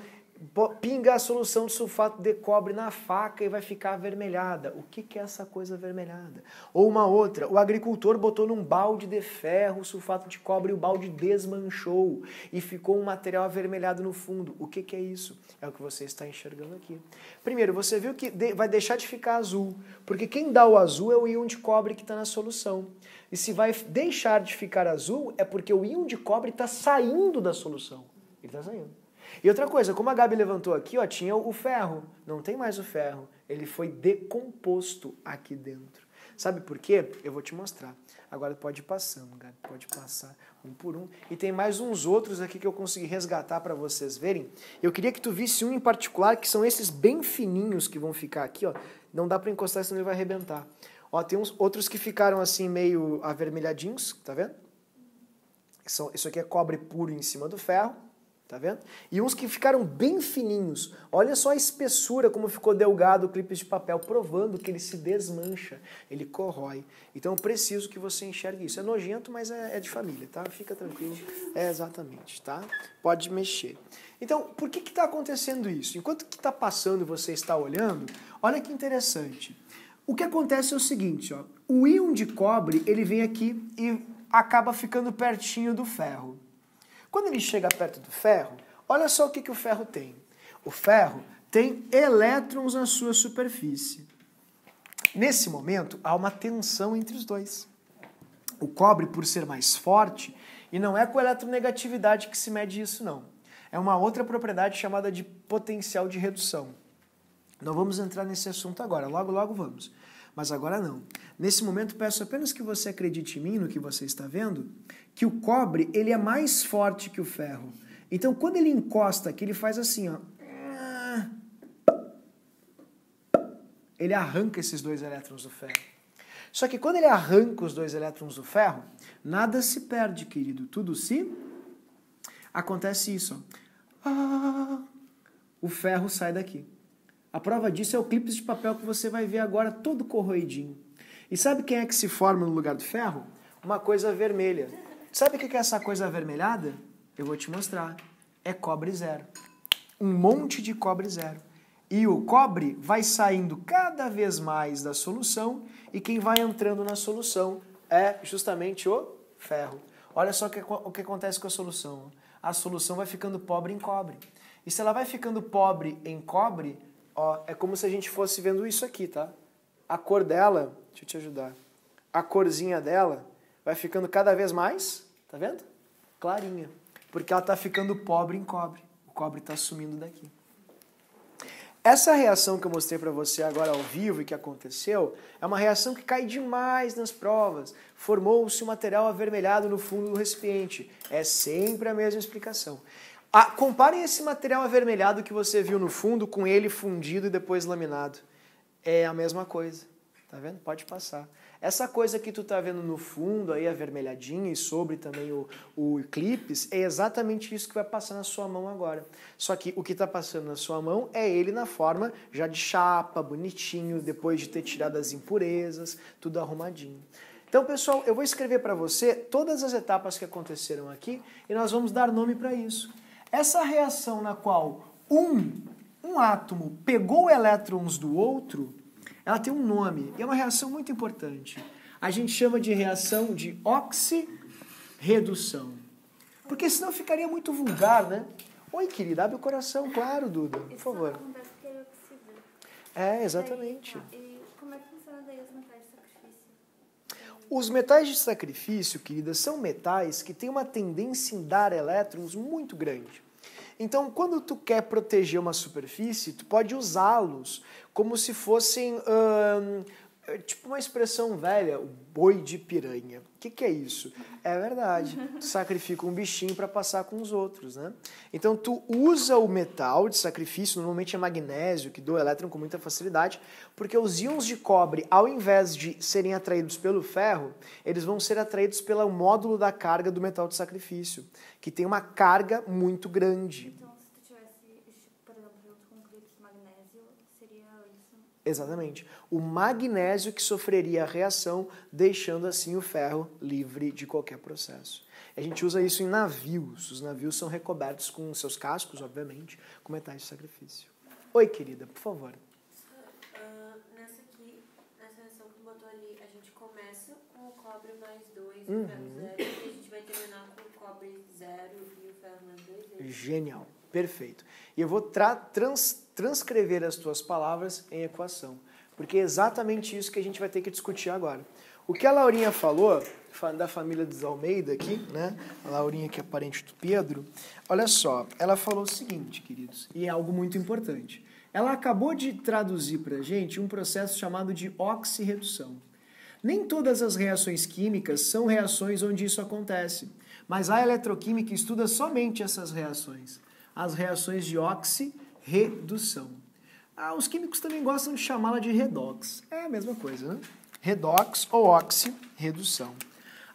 A: pinga a solução de sulfato de cobre na faca e vai ficar avermelhada. O que é essa coisa avermelhada? Ou uma outra, o agricultor botou num balde de ferro sulfato de cobre e o balde desmanchou e ficou um material avermelhado no fundo. O que é isso? É o que você está enxergando aqui. Primeiro, você viu que vai deixar de ficar azul, porque quem dá o azul é o íon de cobre que está na solução. E se vai deixar de ficar azul, é porque o íon de cobre está saindo da solução. Ele está saindo. E outra coisa, como a Gabi levantou aqui, ó, tinha o ferro. Não tem mais o ferro. Ele foi decomposto aqui dentro. Sabe por quê? Eu vou te mostrar. Agora pode ir passando, Gabi. Pode passar um por um. E tem mais uns outros aqui que eu consegui resgatar para vocês verem. Eu queria que tu visse um em particular, que são esses bem fininhos que vão ficar aqui, ó. Não dá para encostar, senão ele vai arrebentar. Ó, tem uns outros que ficaram assim meio avermelhadinhos, tá vendo? Isso aqui é cobre puro em cima do ferro. Tá vendo? E uns que ficaram bem fininhos. Olha só a espessura, como ficou delgado o clipe de papel, provando que ele se desmancha, ele corrói. Então eu preciso que você enxergue isso. É nojento, mas é de família, tá? Fica tranquilo. Exatamente, tá? Pode mexer. Então, por que está acontecendo isso? Enquanto que está passando e você está olhando, olha que interessante. O que acontece é o seguinte, ó. O íon de cobre, ele vem aqui e acaba ficando pertinho do ferro. Quando ele chega perto do ferro, olha só o que o ferro tem. O ferro tem elétrons na sua superfície. Nesse momento, há uma tensão entre os dois. O cobre, por ser mais forte, e não é com eletronegatividade que se mede isso, não. É uma outra propriedade chamada de potencial de redução. Não vamos entrar nesse assunto agora, logo vamos. Mas agora não. Nesse momento, peço apenas que você acredite em mim, no que você está vendo, que o cobre ele é mais forte que o ferro. Então, quando ele encosta aqui, ele faz assim, ó. Ele arranca esses 2 elétrons do ferro. Só que quando ele arranca os 2 elétrons do ferro, nada se perde, querido. Tudo se... Acontece isso, ó. O ferro sai daqui. A prova disso é o clipe de papel que você vai ver agora todo corroidinho. E sabe quem é que se forma no lugar do ferro? Uma coisa vermelha. Sabe o que é essa coisa avermelhada? Eu vou te mostrar. É cobre zero. Um monte de cobre zero. E o cobre vai saindo cada vez mais da solução e quem vai entrando na solução é justamente o ferro. Olha só o que acontece com a solução. A solução vai ficando pobre em cobre. E se ela vai ficando pobre em cobre... Ó, é como se a gente fosse vendo isso aqui, tá? A cor dela, deixa eu te ajudar. A corzinha dela vai ficando cada vez mais, tá vendo? Clarinha. Porque ela tá ficando pobre em cobre. O cobre tá sumindo daqui. Essa reação que eu mostrei para você agora ao vivo e que aconteceu, é uma reação que cai demais nas provas. Formou-se um material avermelhado no fundo do recipiente. É sempre a mesma explicação. Comparem esse material avermelhado que você viu no fundo com ele fundido e depois laminado. É a mesma coisa, tá vendo? Pode passar. Essa coisa que tu tá vendo no fundo aí, avermelhadinha, e sobre também o clipes, é exatamente isso que vai passar na sua mão agora. Só que o que tá passando na sua mão é ele na forma já de chapa, bonitinho, depois de ter tirado as impurezas, tudo arrumadinho. Então, pessoal, eu vou escrever para você todas as etapas que aconteceram aqui e nós vamos dar nome para isso. Essa reação na qual um átomo pegou elétrons do outro, ela tem um nome, e é uma reação muito importante. A gente chama de reação de oxirredução. Porque senão ficaria muito vulgar, né? Oi, querida, abre o coração, claro, Duda, por favor.
C: Acontece porque ele oxida.
A: É, exatamente.
C: E são daí os metais de sacrifício?
A: Os metais de sacrifício, querida, são metais que têm uma tendência em dar elétrons muito grande. Então, quando tu quer proteger uma superfície, tu pode usá-los como se fossem, tipo uma expressão velha, o boi de piranha. O que é isso? É verdade. Tu sacrifica um bichinho para passar com os outros, né? Então, tu usa o metal de sacrifício, normalmente é magnésio, que doa elétron com muita facilidade, porque os íons de cobre, ao invés de serem atraídos pelo ferro, eles vão ser atraídos pelo módulo da carga do metal de sacrifício, que tem uma carga muito grande.
C: Então, se tu tivesse, por exemplo, junto com clipes magnésio, seria isso?
A: Exatamente. O magnésio que sofreria a reação, deixando assim o ferro livre de qualquer processo. A gente usa isso em navios. Os navios são recobertos com seus cascos, obviamente, com metais de sacrifício. Oi, querida, por favor.
D: Nessa reação que tu botou ali, a gente começa com o cobre mais 2 e o ferro 0, e a gente vai terminar com o cobre 0 e o ferro mais 2.
A: Genial, perfeito. E eu vou transcrever as tuas palavras em equação, porque é exatamente isso que a gente vai ter que discutir agora. O que a Laurinha falou, da família dos Almeida aqui, né? A Laurinha que é parente do Pedro, olha só, ela falou o seguinte, queridos, e é algo muito importante. Ela acabou de traduzir para a gente um processo chamado de oxirredução. Nem todas as reações químicas são reações onde isso acontece, mas a eletroquímica estuda somente essas reações, as reações de oxirredução. Os químicos também gostam de chamá-la de redox, é a mesma coisa, né? Redox ou oxirredução.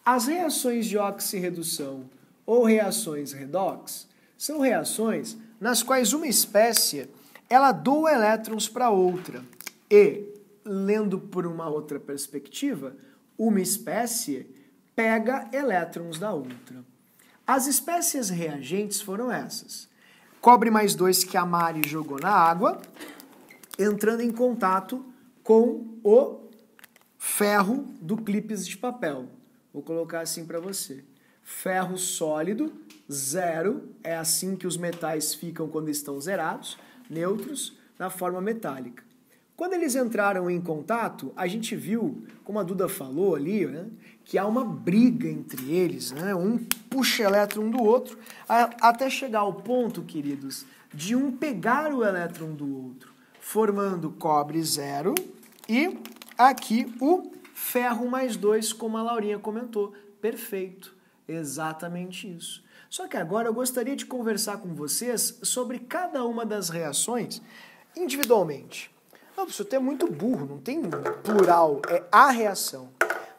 A: As reações de oxirredução ou reações redox são reações nas quais uma espécie ela doa elétrons para outra e, lendo por uma outra perspectiva, uma espécie pega elétrons da outra. As espécies reagentes foram essas. Cobre mais 2 que a Mari jogou na água, entrando em contato com o ferro do clipes de papel. Vou colocar assim para você. Ferro sólido, 0, é assim que os metais ficam quando estão zerados, neutros, na forma metálica. Quando eles entraram em contato, a gente viu, como a Duda falou ali, né, que há uma briga entre eles, né, um puxa elétron do outro, até chegar ao ponto, queridos, de um pegar o elétron do outro, formando cobre 0 e aqui o ferro mais 2, como a Laurinha comentou. Perfeito, exatamente isso. Só que agora eu gostaria de conversar com vocês sobre cada uma das reações individualmente. Não, professor, tu é muito burro, não tem plural, é a reação.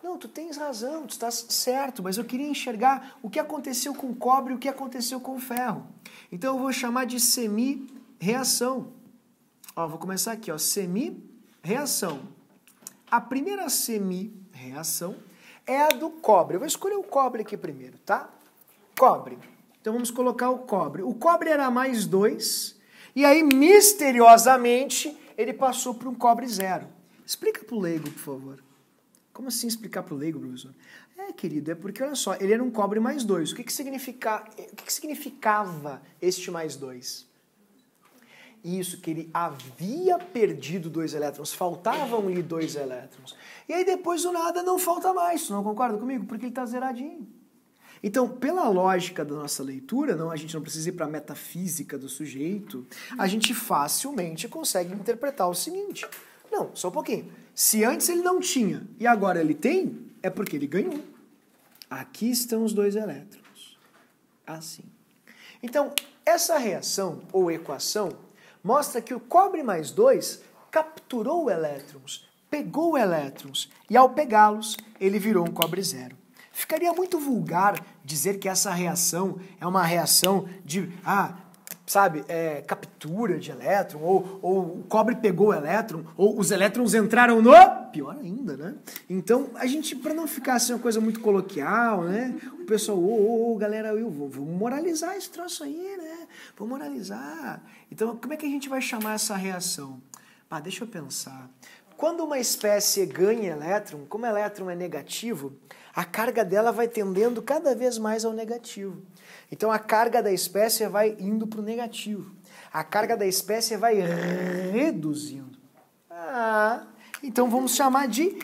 A: Não, tu tens razão, tu estás certo, mas eu queria enxergar o que aconteceu com o cobre e o que aconteceu com o ferro. Então eu vou chamar de semi-reação. Vou começar aqui, semi-reação. A primeira semi-reação é a do cobre. Eu vou escolher o cobre aqui primeiro, tá? Cobre. Então vamos colocar o cobre. O cobre era mais 2, e aí, misteriosamente, ele passou para um cobre 0. Explica para o leigo, por favor. Como assim explicar para o leigo, professor? Querido, é porque, olha só, ele era um cobre mais 2. O que significava este mais 2? Isso, que ele havia perdido 2 elétrons, faltavam-lhe 2 elétrons. E aí depois do nada não falta mais, tu não concorda comigo? Porque ele está zeradinho. Então, pela lógica da nossa leitura, a gente não precisa ir para a metafísica do sujeito, a gente facilmente consegue interpretar o seguinte. Não, só um pouquinho. Se antes ele não tinha e agora ele tem, é porque ele ganhou. Aqui estão os 2 elétrons. Assim. Então, essa reação ou equação mostra que o cobre mais 2 capturou elétrons, pegou elétrons, e ao pegá-los, ele virou um cobre 0. Ficaria muito vulgar dizer que essa reação é uma reação de, captura de elétron, ou o cobre pegou o elétron, ou os elétrons entraram no... Pior ainda, né? Então, a gente, para não ficar assim uma coisa muito coloquial, né? O pessoal, galera, vamos moralizar esse troço aí, né? Vamos moralizar. Então, como é que a gente vai chamar essa reação? Deixa eu pensar. Quando uma espécie ganha elétron, como o elétron é negativo, a carga dela vai tendendo cada vez mais ao negativo. Então a carga da espécie vai indo para o negativo. A carga da espécie vai reduzindo. Então vamos chamar de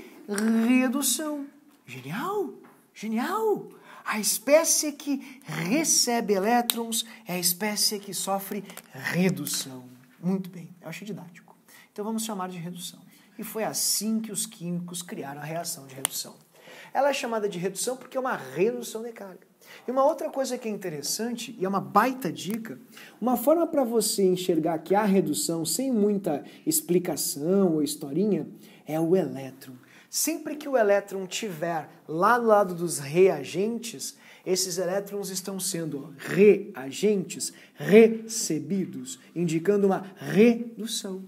A: redução. Genial! Genial! A espécie que recebe elétrons é a espécie que sofre redução. Muito bem, eu achei didático. Então vamos chamar de redução. E foi assim que os químicos criaram a reação de redução. Ela é chamada de redução porque é uma redução de carga. E uma outra coisa que é interessante, e é uma baita dica, uma forma para você enxergar que há redução sem muita explicação ou historinha, é o elétron. Sempre que o elétron estiver lá do lado dos reagentes, esses elétrons estão sendo reagentes recebidos, indicando uma redução.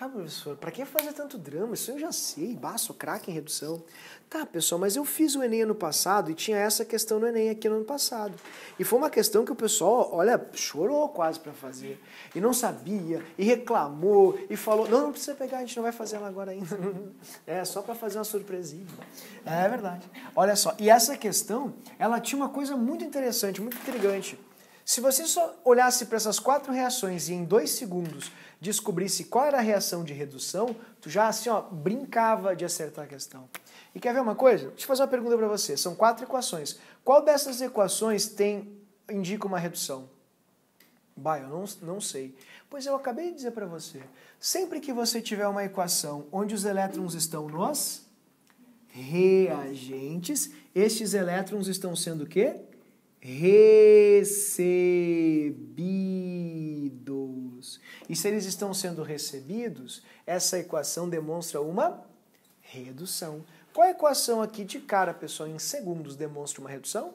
A: Ah, professor, para que fazer tanto drama? Isso eu já sei, sou craque em redução. Tá, pessoal, mas eu fiz o Enem ano passado e tinha essa questão no Enem aqui no ano passado. E foi uma questão que o pessoal, olha, chorou quase para fazer. E não sabia, e reclamou, e falou, não precisa pegar, a gente não vai fazer ela agora ainda. É, só para fazer uma surpresinha. É verdade. Olha só, e essa questão, ela tinha uma coisa muito interessante, muito intrigante. Se você só olhasse para essas 4 reações e em 2 segundos descobrisse qual era a reação de redução, tu já assim, ó, brincava de acertar a questão. E quer ver uma coisa? Deixa eu fazer uma pergunta para você. São 4 equações. Qual dessas equações indica uma redução? Eu não sei. Pois eu acabei de dizer para você. Sempre que você tiver uma equação onde os elétrons estão nos reagentes, estes elétrons estão sendo o quê? Recebidos. E se eles estão sendo recebidos, essa equação demonstra uma redução. Qual a equação aqui de cara, pessoal, em segundos demonstra uma redução?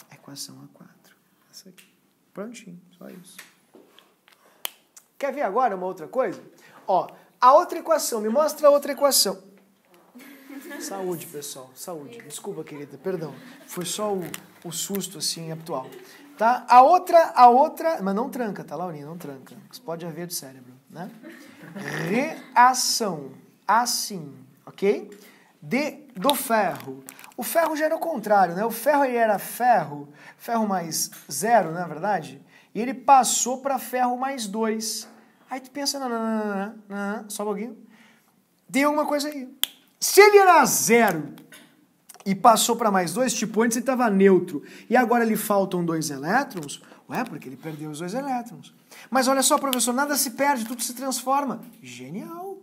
A: A equação A4. Essa aqui. Prontinho, só isso. Quer ver agora uma outra coisa? Ó, a outra equação, me mostra a outra equação. Saúde, pessoal, saúde. Desculpa, querida, perdão. Foi só o susto, assim, habitual. Tá? A outra, mas não tranca, tá, Laurinha? Não tranca. Você pode haver do cérebro, né? Reação, assim, ok? Do ferro. O ferro já era o contrário, né? O ferro ele era ferro mais 0, não é verdade? E ele passou para ferro mais 2. Aí tu pensa, não, só um pouquinho. Tem alguma coisa aí. Se ele era 0 e passou para mais 2, tipo antes ele estava neutro, e agora lhe faltam 2 elétrons, porque ele perdeu os 2 elétrons. Mas olha só, professor, nada se perde, tudo se transforma. Genial!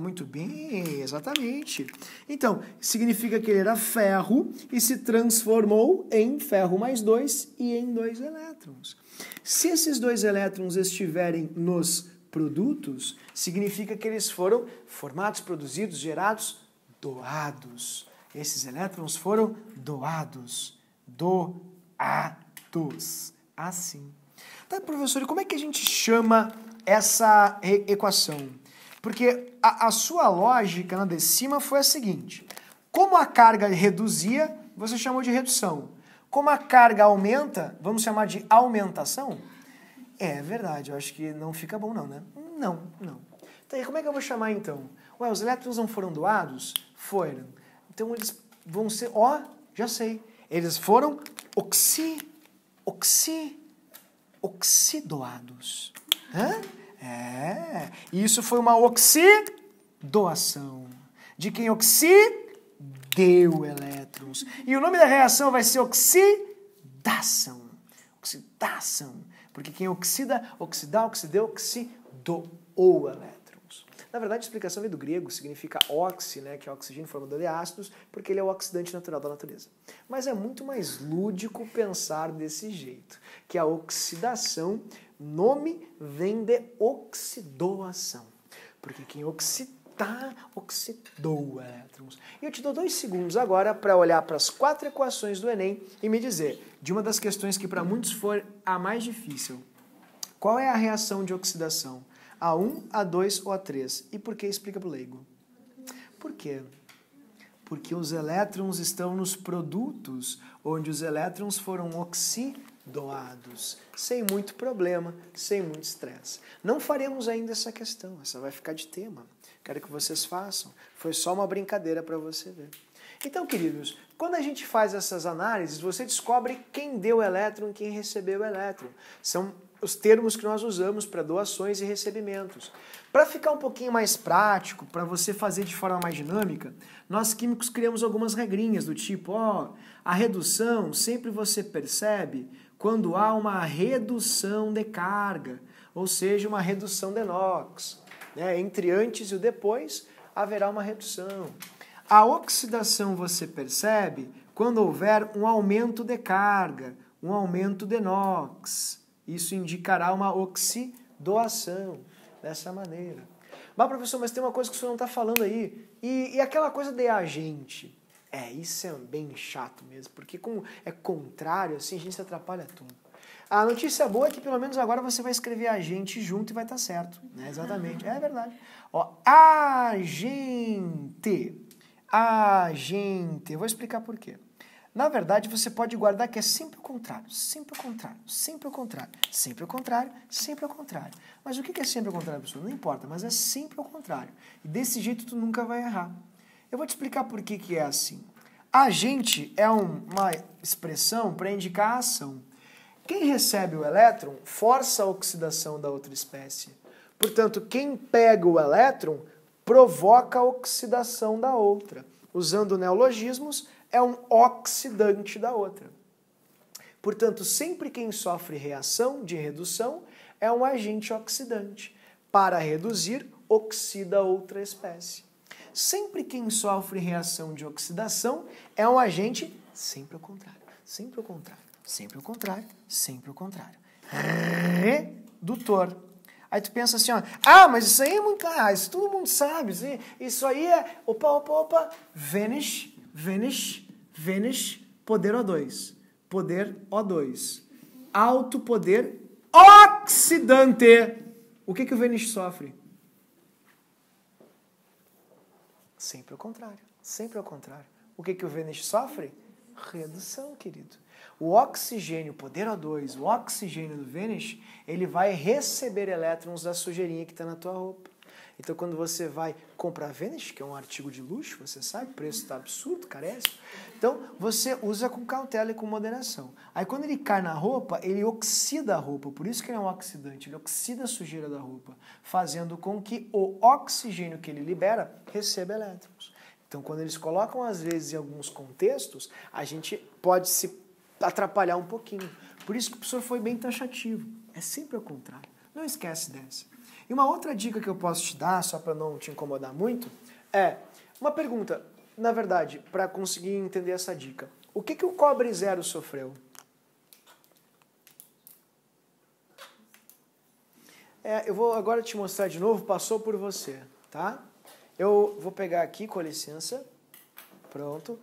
A: Muito bem, exatamente. Então, significa que ele era ferro e se transformou em ferro mais 2 e em 2 elétrons. Se esses 2 elétrons estiverem nos produtos, significa que eles foram formados, produzidos, gerados, doados. Esses elétrons foram doados. Assim. Tá, professor, e como é que a gente chama essa equação? Porque a sua lógica na de cima foi a seguinte. Como a carga reduzia, você chamou de redução. Como a carga aumenta, vamos chamar de aumentação? É verdade, eu acho que não fica bom não, né? Não. Então, e como é que eu vou chamar então? Os elétrons não foram doados? Foram. Então eles vão ser, já sei. Eles foram oxidoados. E isso foi uma oxidoação. De quem oxideu elétrons. E o nome da reação vai ser oxidação. Porque quem oxideu, oxidou elétrons. Na verdade, a explicação vem do grego, significa oxi, né, que é oxigênio formado de ácidos, porque ele é o oxidante natural da natureza. Mas é muito mais lúdico pensar desse jeito, que a oxidação, nome vem de oxidoação. Porque quem oxidou elétrons. E eu te dou 2 segundos agora para olhar para as 4 equações do Enem e me dizer, de uma das questões que para muitos foi a mais difícil, qual é a reação de oxidação? A1, A2 ou A3? E por que? Explica para o leigo. Por quê? Porque os elétrons estão nos produtos, onde os elétrons foram oxidoados, sem muito problema, sem muito estresse. Não faremos ainda essa questão, essa vai ficar de tema. Quero que vocês façam. Foi só uma brincadeira para você ver. Então, queridos, quando a gente faz essas análises, você descobre quem deu o elétron e quem recebeu o elétron. São os termos que nós usamos para doações e recebimentos. Para ficar um pouquinho mais prático, para você fazer de forma mais dinâmica, nós químicos criamos algumas regrinhas do tipo, a redução sempre você percebe quando há uma redução de carga, ou seja, uma redução de NOx. Né? Entre antes e o depois, haverá uma redução. A oxidação você percebe quando houver um aumento de carga, um aumento de NOx. Isso indicará uma oxidoação, dessa maneira. Mas, professor, mas tem uma coisa que o senhor não está falando aí. E aquela coisa de agente? Isso é bem chato mesmo, porque como é contrário, assim, a gente se atrapalha tudo. A notícia boa é que pelo menos agora você vai escrever agente junto e vai estar certo. Né? Exatamente, é verdade. Agente. Eu vou explicar por quê. Na verdade, você pode guardar que é sempre o contrário, sempre o contrário, sempre o contrário, sempre o contrário, sempre o contrário. Mas o que é sempre o contrário, pessoal? Não importa, mas é sempre o contrário. E desse jeito tu nunca vai errar. Eu vou te explicar por que é assim. Agente é uma expressão para indicar a ação. Quem recebe o elétron força a oxidação da outra espécie. Portanto, quem pega o elétron provoca a oxidação da outra. Usando neologismos, é um oxidante da outra. Portanto, sempre quem sofre reação de redução é um agente oxidante. Para reduzir, oxida outra espécie. Sempre quem sofre reação de oxidação é um agente sempre ao contrário, sempre ao contrário, sempre ao contrário, sempre ao contrário. Redutor. Aí tu pensa assim, mas isso aí é muito... isso todo mundo sabe, isso aí é... Opa, Vanish, poder O2. Poder O2. Alto poder oxidante. O que o Vanish sofre? Sempre ao contrário. Sempre ao contrário. O que o Vanish sofre? Redução, querido. O oxigênio, poder O2, o oxigênio do Vanish, ele vai receber elétrons da sujeirinha que está na tua roupa. Então, quando você vai comprar Vanish, que é um artigo de luxo, você sabe, o preço está absurdo, caríssimo. Então, você usa com cautela e com moderação. Aí, quando ele cai na roupa, ele oxida a roupa. Por isso que ele é um oxidante. Ele oxida a sujeira da roupa, fazendo com que o oxigênio que ele libera receba elétrons. Então, quando eles colocam, às vezes, em alguns contextos, a gente pode se atrapalhar um pouquinho. Por isso que o professor foi bem taxativo. É sempre ao contrário. Não esquece dessa. E uma outra dica que eu posso te dar, só para não te incomodar muito, é uma pergunta, na verdade, para conseguir entender essa dica. O que o cobre zero sofreu? Eu vou agora te mostrar de novo, passou por você, tá? Eu vou pegar aqui, com licença. Pronto.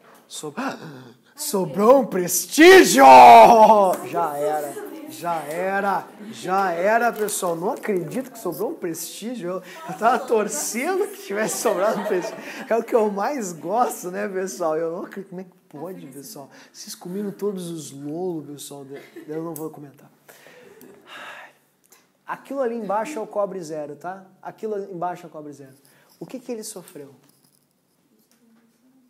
A: Sobrou um prestígio! Já era, pessoal. Não acredito que sobrou um prestígio. Eu tava torcendo que tivesse sobrado um prestígio. É o que eu mais gosto, né, pessoal? Eu não acredito. Como é que pode, pessoal? Vocês comiram todos os lolos, pessoal. Eu não vou comentar. Aquilo ali embaixo é o cobre zero, tá? Aquilo ali embaixo é o cobre zero. O que ele sofreu?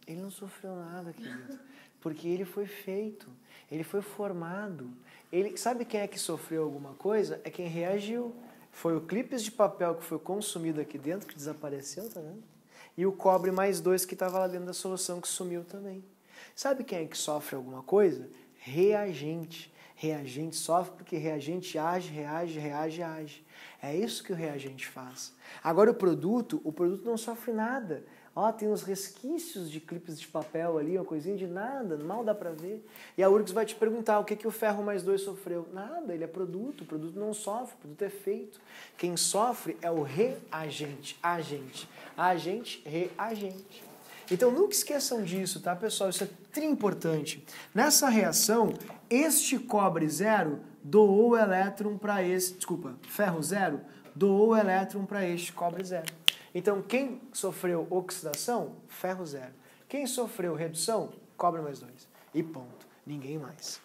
A: Ele não sofreu nada, querido. Porque ele foi feito, ele foi formado. Sabe quem é que sofreu alguma coisa? É quem reagiu. Foi o clipes de papel que foi consumido aqui dentro, que desapareceu, tá vendo? E o cobre mais 2 que estava lá dentro da solução, que sumiu também. Sabe quem é que sofre alguma coisa? Reagente. Reagente sofre porque reagente age. É isso que o reagente faz. Agora o produto não sofre nada. Tem uns resquícios de clipes de papel ali, uma coisinha de nada, mal dá pra ver. E a URGS vai te perguntar o que o ferro mais 2 sofreu. Nada, ele é produto, o produto não sofre, o produto é feito. Quem sofre é o reagente, agente, reagente. Então nunca esqueçam disso, tá, pessoal? Isso é tri importante. Nessa reação, este cobre zero doou o elétron para ferro zero doou o elétron para este cobre zero. Então, quem sofreu oxidação, ferro zero. Quem sofreu redução, cobre mais 2. E ponto. Ninguém mais.